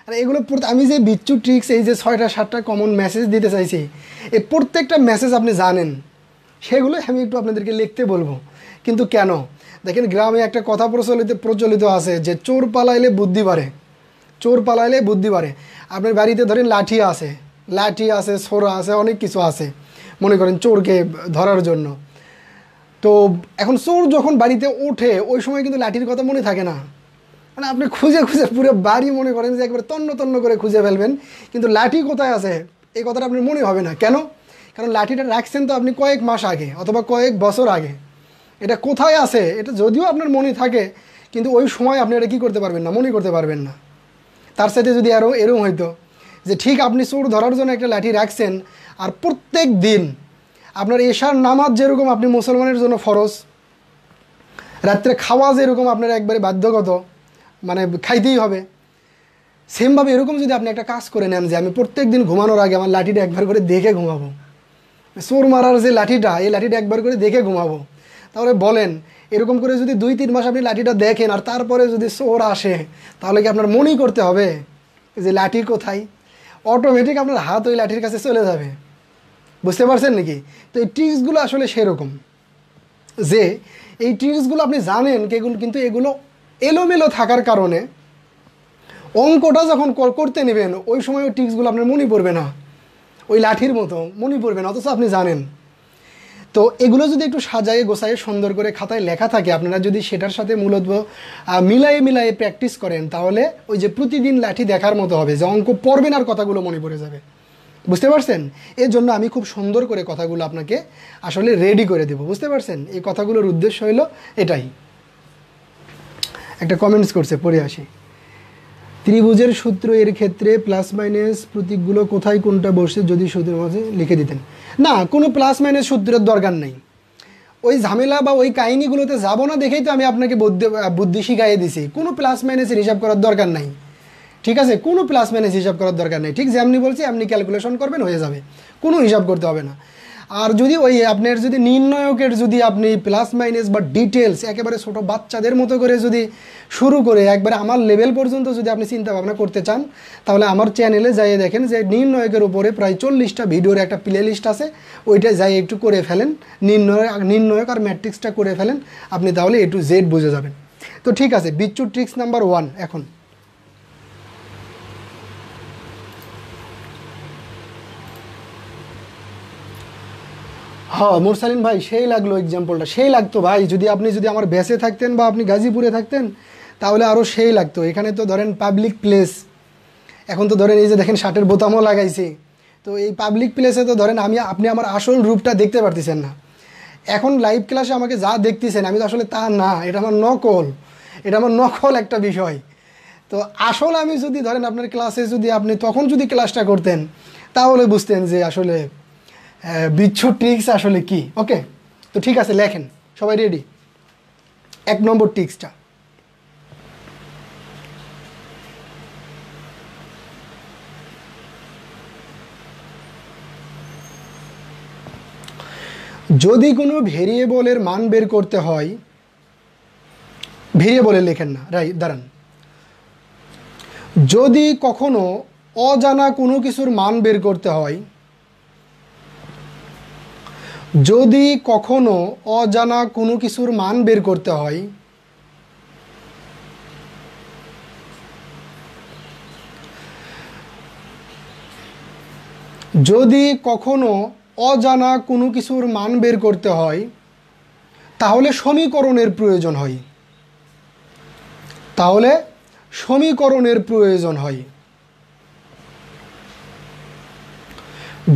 আর এগুলো আমি যে বিচ্ছু ট্রিক্স এই যে 6টা 7টা কমন মেসেজ দিতে চাইছি, এই প্রত্যেকটা মেসেজ আপনি জানেন, সেগুলোই আমি একটু আপনাদেরকে লিখতে বলবো। কিন্তু কেন দেখেন, গ্রামে একটা কথা প্রচলিত আছে যে চোর পালাইলে বুদ্ধি বাড়ে, চোর পালাইলে বুদ্ধি বাড়ে। আপনার বাড়িতে ধরেন লাঠি আছে, ছোরা আছে, অনেক কিছু আছে মনে করেন চোরকে ধরার জন্য। তো এখন চোর যখন বাড়িতে ওঠে ওই সময় কিন্তু লাঠির কথা মনে থাকে না, মানে আপনি খুঁজে খুঁজে পুরো বাড়ি মনে করেন যে একবার তন্ন তন্ন করে খুঁজে ফেলবেন, কিন্তু লাঠি কোথায় আছে এই কথাটা আপনার মনে হবে না। কেন? কারণ লাঠিটা রাখছেন তো আপনি কয়েক মাস আগে অথবা কয়েক বছর আগে, এটা কোথায় আছে এটা যদিও আপনার মনে থাকে, কিন্তু ওই সময় আপনি এটা কী করতে পারবেন না, মনে করতে পারবেন না। তার সাথে যদি আরও এরকম হইতো যে ঠিক আপনি চোর ধরার জন্য একটা লাঠি রাখছেন, আর প্রত্যেক দিন আপনার এশার নামাজ যেরকম আপনি মুসলমানের জন্য ফরজ, রাত্রে খাওয়া যেরকম আপনার একবারে বাধ্যগত, মানে খাইতেই হবে, সেমভাবে এরকম যদি আপনি একটা কাজ করে নেন যে আমি প্রত্যেক দিন ঘুমানোর আগে আমার লাঠিটা একবার করে দেখে ঘুমাবো, চোর মারার যে লাঠিটা এই লাঠিটা একবার করে দেখে ঘুমাবো, তাহলে বলেন এরকম করে যদি 2-3 মাস আপনি লাঠিটা দেখেন আর তারপরে যদি চোর আসে, তাহলে কি আপনার মনেই করতে হবে যে লাঠি কোথায়? অটোমেটিক আপনার হাত ওই লাঠির কাছে চলে যাবে, বুঝতে পারছেন নাকি? তো এই ট্রিক্সগুলো আসলে সেরকম যে এই ট্রিক্সগুলো আপনি জানেন কিন্তু এগুলো এলোমেলো থাকার কারণে অঙ্কটা যখন করতে নেবেন ওই সময় ওই ট্রিক্সগুলো আপনার মনে পড়বে না, ওই লাঠির মতো মনে পড়বে না, অথচ আপনি জানেন। তো এগুলো যদি একটু সাজায়ে গোছায়ে সুন্দর করে খাতায় লেখা থাকে, আপনারা যদি সেটার সাথে মূলত মিলায়ে প্র্যাকটিস করেন, তাহলে ওই যে প্রতিদিন লাঠি দেখার মতো হবে, যে অঙ্ক পড়বেন আর কথাগুলো মনে পড়ে যাবে, বুঝতে পারছেন? এর জন্য আমি খুব সুন্দর করে কথাগুলো আপনাকে আসলে রেডি করে দেব, বুঝতে পারছেন? এই কথাগুলোর উদ্দেশ্য হলো এটাই। একটা কমেন্টস করছে, পড়ে আসি। ত্রিভুজের সূত্র এর ক্ষেত্রে প্লাস মাইনাস প্রতীকগুলো কোথায় কোনটা বসে যদি সূত্রের মাঝে লিখে দিতেন। না, কোনো প্লাস মাইনাস সূত্রের দরকার নেই, ওই ঝামেলা বা ওই কাহিনিগুলোতে যাব না দেখেই তো আমি আপনাকে বুদ্ধি শিখাইয়ে দিছি। কোনো প্লাস মাইনাসের হিসাব করার দরকার নাই, ঠিক আছে? কোনো প্লাস মাইনাস হিসাব করার দরকার নেই, ঠিক যেমনি বলছি এমনি ক্যালকুলেশন করবেন, হয়ে যাবে, কোনো হিসাব করতে হবে না। আর যদি ওই আপনার যদি নির্ণয়কের যদি আপনি প্লাস মাইনাস বা ডিটেলস একেবারে ছোটো বাচ্চাদের মতো করে যদি শুরু করে একবারে আমার লেভেল পর্যন্ত যদি আপনি চিন্তা ভাবনা করতে চান, তাহলে আমার চ্যানেলে যাইয়ে দেখেন যে নির্ণয়কের উপরে প্রায় 40টা ভিডিওর একটা প্লে লিস্ট আছে, ওইটা যাই একটু করে ফেলেন, নির্ণয়ক আর ম্যাট্রিক্সটা করে ফেলেন, আপনি তাহলে A to Z বুঝে যাবেন। তো ঠিক আছে, বিচ্ছু ট্রিক্স নাম্বার 1 এখন। হ্যাঁ মুরসালিন ভাই, সেই লাগলো এক্সাম্পলটা, সেই লাগতো ভাই, যদি আমার ব্যাসে থাকতেন বা আপনি গাজীপুরে থাকতেন তাহলে আরও সেই লাগতো। এখানে তো ধরেন পাবলিক প্লেস, এখন তো ধরেন এই যে দেখেন শার্টের বোতামও লাগাইছি, তো এই পাবলিক প্লেসে তো ধরেন আপনি আমার আসল রূপটা দেখতে পারতেছেন না। এখন লাইভ ক্লাসে আমাকে যা দেখতেছেন আমি তো আসলে তা না, এটা আমার নকল একটা বিষয়। তো আসল আমি যদি ধরেন আপনার ক্লাসে যদি আপনি তখন যদি ক্লাসটা করতেন, তাহলে বুঝতেন যে আসলে বিচ্ছু ট্রিক্স আসলে কি। ওকে, তো ঠিক আছে, লেখেন সবাই, রেডি? 1 নম্বর ট্রিক্সটা, যদি কোনো ভেরিয়েবলের মান বের করতে হয়, ভেরিয়েবলে লেখেন না, দাঁড়ান, যদি কখনো অজানা কোনো কিছুর মান বের করতে হয়, যদি কখনো অজানা কোনো কিছুর মান বের করতে হয়, যদি কখনো অজানা কোনো কিছুর মান বের করতে হয় তাহলে সমীকরণের প্রয়োজন হয়, তাহলে সমীকরণের প্রয়োজন হয়।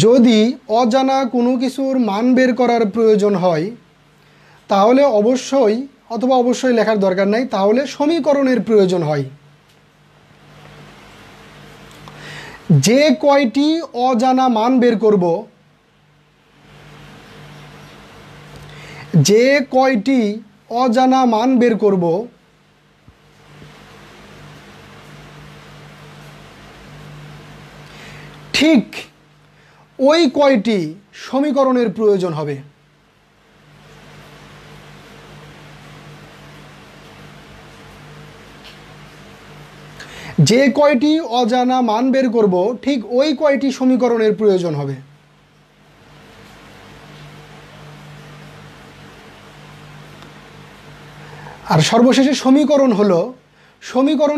যদি অজানা কোনো কিছুর মান বের করার প্রয়োজন হয় তাহলে অবশ্যই অথবা অবশ্যই লেখার দরকার নাই, তাহলে সমীকরণের প্রয়োজন হয়। যে কয়টি অজানা মান বের করব, যে কয়টি অজানা মান বের করব ঠিক ওই কয়টি সমীকরণের প্রয়োজন হবে। যে কয়টি অজানা মান বের করব ঠিক ওই কয়টি সমীকরণের প্রয়োজন হবে। আর সর্বশেষে সমীকরণ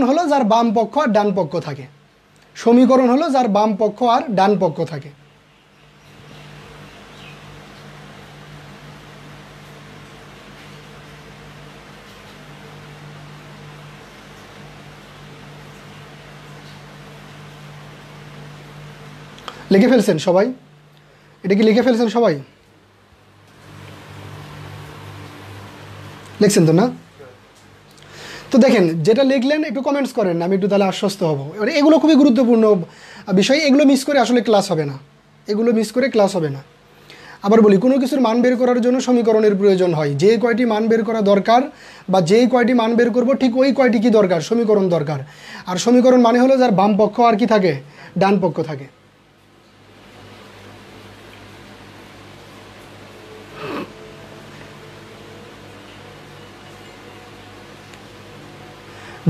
হলো যার বাম পক্ষ আর ডান পক্ষ থাকে। সমীকরণ হলো যার বাম পক্ষ আর ডান পক্ষ থাকে। লিখে ফেলছেন সবাই? এটা কি লিখে ফেলছেন সবাই? লিখছেন তো না? তো দেখেন, যেটা লিখলেন একটু কমেন্টস করেন, আমি একটু তাহলে আশ্বস্ত হব। এবারে এগুলো খুবই গুরুত্বপূর্ণ বিষয়, এগুলো মিস করে আসলে ক্লাস হবে না, এগুলো মিস করে ক্লাস হবে না। আবার বলি, কোনো কিছুর মান বের করার জন্য সমীকরণের প্রয়োজন হয়। যে কয়টি মান বের করা দরকার বা যেই কয়টি মান বের করব ঠিক ওই কয়টি কি দরকার? সমীকরণ দরকার। আর সমীকরণ মানে হলো যার বাম পক্ষ আর কি থাকে? ডান পক্ষ থাকে।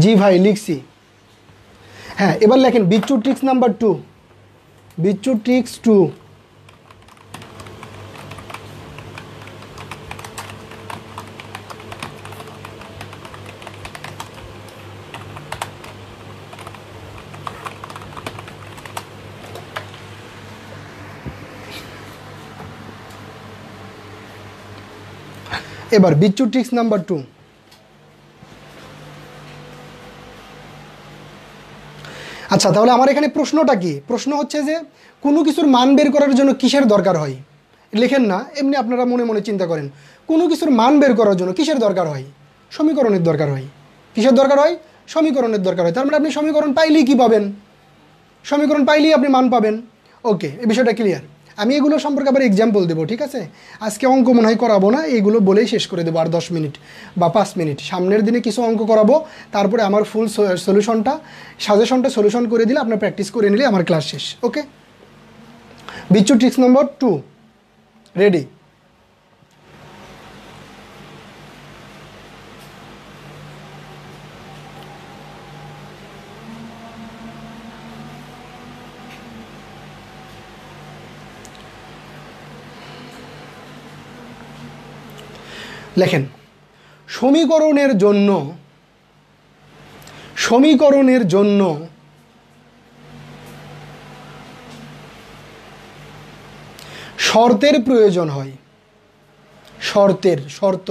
জি ভাই, লিখছি। হ্যাঁ, এবার লেখেন বিচ্ছু ট্রিক্স নাম্বার 2। বিচ্ছু ট্রিক্স 2। এবার বিচ্ছু ট্রিক্স নাম্বার 2। আচ্ছা, তাহলে আমার এখানে প্রশ্নটা কি? প্রশ্ন হচ্ছে যে কোনো কিছুর মান বের করার জন্য কিসের দরকার হয়? লেখেন না, এমনি আপনারা মনে মনে চিন্তা করেন। কোনো কিছুর মান বের করার জন্য কিসের দরকার হয়? সমীকরণের দরকার হয়। কিসের দরকার হয়? সমীকরণের দরকার হয়। তার মানে আপনি সমীকরণ পাইলেই কি পাবেন? সমীকরণ পাইলেই আপনি মান পাবেন। ওকে, এই বিষয়টা ক্লিয়ার। আমি এগুলো সম্পর্কে আবার এক্সাম্পল দেবো, ঠিক আছে? আজকে অঙ্ক মনে হয় করাবো না, এইগুলো বলেই শেষ করে দেবো আর 10 মিনিট বা 5 মিনিট। সামনের দিনে কিছু অঙ্ক করাবো, তারপরে আমার ফুল সাজেশনটা সলিউশন করে দিলে আপনার প্র্যাকটিস করে নিলে আমার ক্লাস শেষ। ওকে, বিচ্ছু ট্রিক্স নম্বর 2 রেডি? লেখেন, সমীকরণের জন্য শর্তের প্রয়োজন হয়। শর্ত।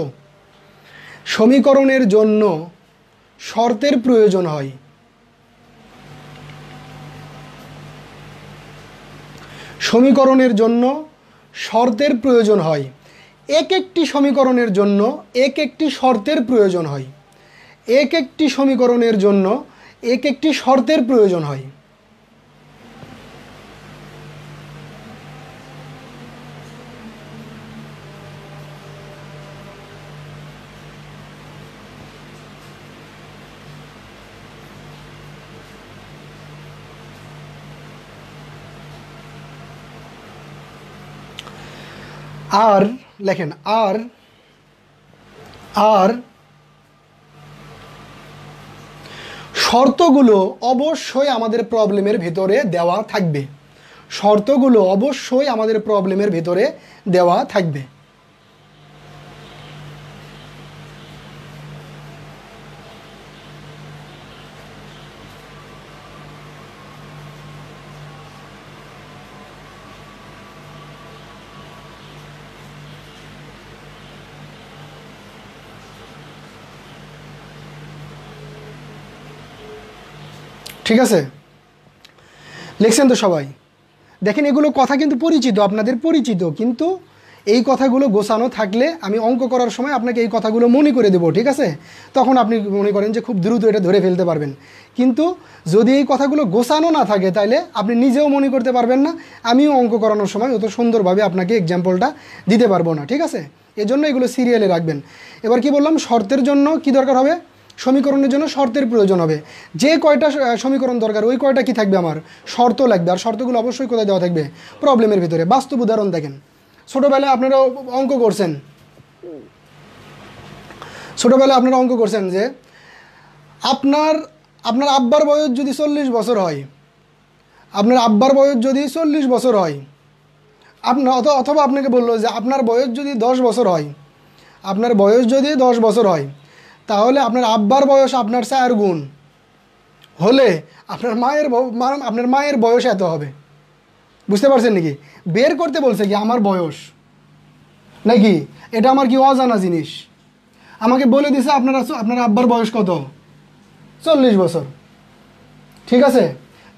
সমীকরণের জন্য শর্তের প্রয়োজন হয়। সমীকরণের জন্য শর্তের প্রয়োজন হয়। এক একটি সমীকরণের জন্য এক একটি শর্তের প্রয়োজন হয়। এক একটি সমীকরণের জন্য এক একটি শর্তের প্রয়োজন হয়। আর লেখেন, আর শর্তগুলো অবশ্যই আমাদের প্রবলেমের ভেতরে দেওয়া থাকবে। শর্তগুলো অবশ্যই আমাদের প্রবলেমের ভেতরে দেওয়া থাকবে। ঠিক আছে, লিখছেন তো সবাই? দেখেন এগুলো কথা কিন্তু পরিচিত, আপনাদের পরিচিত, কিন্তু এই কথাগুলো গোছানো থাকলে আমি অঙ্ক করার সময় আপনাকে এই কথাগুলো মনে করে দেবো। ঠিক আছে, তখন আপনি মনে করেন যে খুব দ্রুত এটা ধরে ফেলতে পারবেন। কিন্তু যদি এই কথাগুলো গোছানো না থাকে তাহলে আপনি নিজেও মনে করতে পারবেন না, আমিও অঙ্ক করানোর সময় অত সুন্দরভাবে আপনাকে এক্সাম্পলটা দিতে পারবো না। ঠিক আছে, এজন্য এগুলো সিরিয়ালে রাখবেন। এবার কি বললাম, শর্তের জন্য কি দরকার হবে? সমীকরণের জন্য শর্তের প্রয়োজন হবে। যে কয়টা সমীকরণ দরকার ওই কয়টা কি থাকবে, আমার শর্ত লাগবে। আর শর্তগুলো অবশ্যই কোথায় দেওয়া থাকবে? প্রবলেমের ভিতরে। বাস্তব উদাহরণ দেখেন, ছোটোবেলায় আপনারা অঙ্ক করছেন, যে আপনার আব্বার বয়স যদি 40 বছর হয়, অথবা আপনাকে বললো যে আপনার বয়স যদি 10 বছর হয়, তাহলে আপনার আব্বার বয়স আপনার 4 গুণ হলে আপনার মায়ের বয়স এত হবে। বুঝতে পারছেন নাকি? বের করতে বলছে কি আমার বয়স, নাকি এটা আমার কি অজানা জিনিস? আমাকে বলে দিছে আপনার আব্বার বয়স কত? 40 বছর। ঠিক আছে,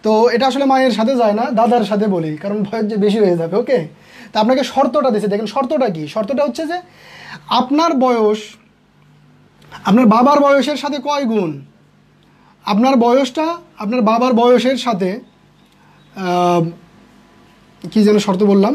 তো এটা আসলে মায়ের সাথে যায় না, দাদার সাথে বলি, কারণ বয়স যে বেশি হয়ে যাবে। ওকে, তা আপনাকে শর্তটা দিছে। দেখেন শর্তটা কি? শর্তটা হচ্ছে যে আপনার বয়স আপনার বাবার বয়সের সাথে কয় গুণ? আপনার বয়সটা আপনার বাবার বয়সের সাথে কি যেন শর্ত বললাম,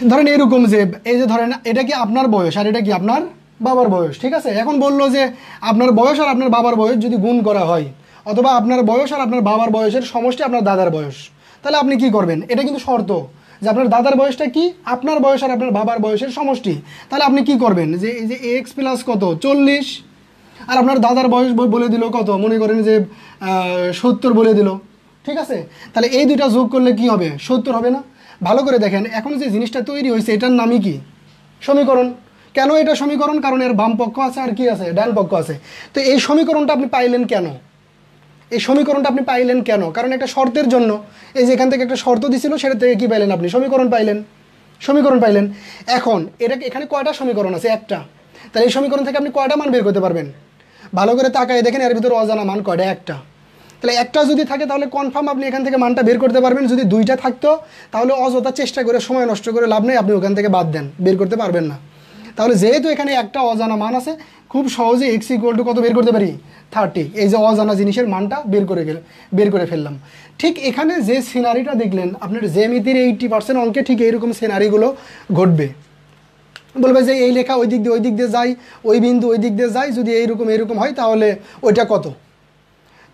ধরেন এরকম যে এই যে ধরেন এটা কি আপনার বয়স আর এটা কি আপনার বাবার বয়স। ঠিক আছে, এখন বললো যে আপনার বয়স আর আপনার বাবার বয়স যদি গুণ করা হয়, অথবা আপনার বয়স আর আপনার বাবার বয়সের সমষ্টি আপনার দাদার বয়স, তাহলে আপনি কি করবেন? এটা কিন্তু শর্ত যে আপনার দাদার বয়সটা কি আপনার বয়স আর আপনার বাবার বয়সের সমষ্টি। তাহলে আপনি কি করবেন? যে এই যে এক্স প্লাস কত 40, আর আপনার দাদার বয়স বলে দিল কত, মনে করেন যে 70 বলে দিল। ঠিক আছে, তাহলে এই দুইটা যোগ করলে কি হবে? 70 হবে না? ভালো করে দেখেন, এখন যে জিনিসটা তৈরি হয়েছে এটার নামই কি? সমীকরণ। কেন এটা সমীকরণ? কারণ এর বাম পক্ষ আছে আর কি আছে? ডান পক্ষ আছে। তো এই সমীকরণটা আপনি পাইলেন কেন? কারণ একটা শর্তের জন্য। এই যে এখান থেকে একটা শর্ত দিছিল, সেটা থেকে কি পাইলেন? আপনি সমীকরণ পাইলেন। এখন এখানে কয়টা সমীকরণ আছে? একটা। তাহলে এই সমীকরণ থেকে আপনি কয়টা মান বের করতে পারবেন? ভালো করে তাকায় দেখেন, এর ভিতরে অজানা মান কয়টা? একটা। তাহলে একটা যদি থাকে তাহলে কনফার্ম আপনি এখান থেকে মানটা বের করতে পারবেন। যদি দুইটা থাকতো তাহলে অযথা চেষ্টা করে সময় নষ্ট করে লাভ নেই, আপনি ওখান থেকে বাদ দেন, বের করতে পারবেন না। তাহলে যেহেতু এখানে একটা অজানা মান আছে, খুব সহজে x = কত বের করতে পারি? 30। এই যে অজানা জিনিসের মানটা বের করে ফেললাম। ঠিক এখানে যে সিনারিটা দেখলেন, আপনার জ্যামিতির 80% অঙ্কে ঠিক এইরকম সিনারিগুলো ঘটবে। বলবে যে এই লেখা ওই দিক দিয়ে যায়, ওই বিন্দু ওই দিক দিয়ে যায়, যদি এইরকম হয় তাহলে ওইটা কত?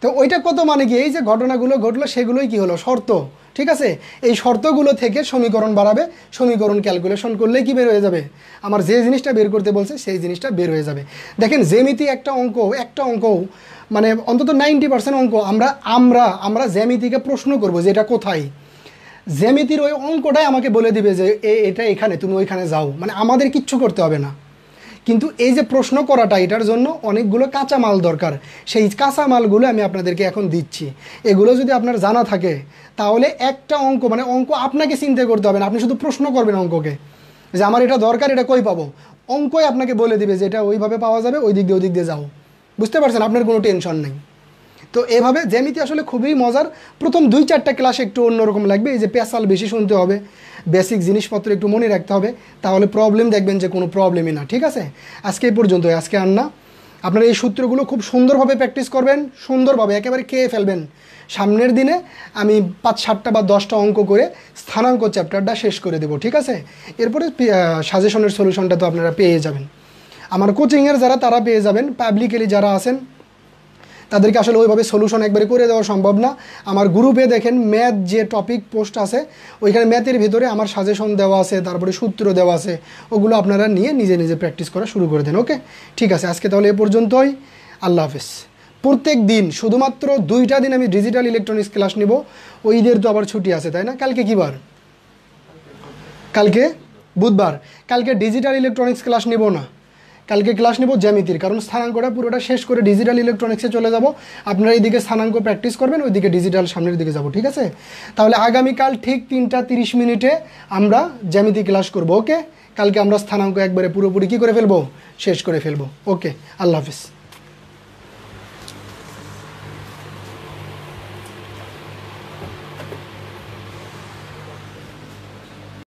তো ওইটা কত মানে কি? এই যে ঘটনাগুলো ঘটলো সেগুলোই কি হলো? শর্ত। ঠিক আছে, এই শর্তগুলো থেকে সমীকরণ বাড়াবে, সমীকরণ ক্যালকুলেশন করলেই কি বের হয়ে যাবে? আমার যে জিনিসটা বের করতে বলছে সেই জিনিসটা বের হয়ে যাবে। দেখেন জ্যামিতি একটা অঙ্ক মানে অন্তত 90% অঙ্ক আমরা জ্যামিতিকে প্রশ্ন করব যে এটা কোথায়। জ্যামিতির ওই অঙ্কটাই আমাকে বলে দিবে যে এটা এখানে, তুমি ওইখানে যাও, মানে আমাদের কিচ্ছু করতে হবে না। কিন্তু এই যে প্রশ্ন করাটা, এটার জন্য অনেকগুলো কাঁচামাল দরকার। সেই কাঁচামালগুলো আমি আপনাদেরকে এখন দিচ্ছি। এগুলো যদি আপনার জানা থাকে তাহলে একটা অঙ্ক মানে অঙ্ক আপনাকে চিন্তা করতে হবে না, আপনি শুধু প্রশ্ন করবেন অঙ্ককে যে আমার এটা দরকার, এটা কই পাবো। অঙ্কই আপনাকে বলে দিবে যে এটা ওইভাবে পাওয়া যাবে, ওই দিক দিয়ে যাও। বুঝতে পারছেন? আপনার কোনো টেনশন নেই। তো এভাবে জ্যামিতি আসলে খুবই মজার। প্রথম 2-4টা ক্লাস একটু অন্যরকম লাগবে, এই যে পেশাল বেশি শুনতে হবে, বেসিক জিনিসপত্র একটু মনে রাখতে হবে, তাহলে প্রবলেম দেখবেন যে কোনো প্রবলেমই না। ঠিক আছে, আজকে এই পর্যন্ত, আজকে আর না। আপনারা এই সূত্রগুলো খুব সুন্দরভাবে প্র্যাকটিস করবেন, সুন্দরভাবে একেবারে খেয়ে ফেলবেন। সামনের দিনে আমি 5-7টা বা 10টা অঙ্ক করে স্থানাঙ্ক চ্যাপ্টারটা শেষ করে দেবো। ঠিক আছে, এরপরে সাজেশনের সলিউশনটা তো আপনারা পেয়ে যাবেন। আমার কোচিংয়ের যারা, তারা পেয়ে যাবেন। পাবলিকেলি যারা আছেন, তাদেরকে আসলে ওইভাবে সলিউশন একবারে করে দেওয়া সম্ভব না। আমার গ্রুপে দেখেন ম্যাথ যে টপিক পোস্ট আছে, ওইখানে ম্যাথের ভিতরে আমার সাজেশন দেওয়া আছে, তারপরে সূত্র দেওয়া আছে, ওগুলো আপনারা নিয়ে নিজে নিজে প্র্যাকটিস করা শুরু করে দেন। ওকে, ঠিক আছে, আজকে তাহলে এ পর্যন্তই। আল্লাহ হাফেজ। প্রত্যেক দিন শুধুমাত্র 2টা দিন আমি ডিজিটাল ইলেকট্রনিক্স ক্লাস নিব। ওই ঈদের তো আবার ছুটি আছে, তাই না? কালকে কী বার? কালকে বুধবার। কালকে ডিজিটাল ইলেকট্রনিক্স ক্লাস নেব না, কালকে ক্লাস নেব জ্যামিতির, কারণ স্থানাঙ্কটা পুরোটা শেষ করে ডিজিটাল ইলেকট্রনিক্সে চলে যাব। আপনারা এইদিকে স্থানাঙ্ক প্র্যাকটিস করবেন, ওইদিকে ডিজিটাল সামনের দিকে যাব, ঠিক আছে? তাহলে আগামীকাল ঠিক 3টা 30 মিনিটে আমরা জ্যামিতি ক্লাস করব। ওকে, কালকে আমরা স্থানাঙ্ক একবারে পুরোপুরি কী করে ফেলবো? শেষ করে ফেলবো। ওকে, আল্লাহ হাফিজ।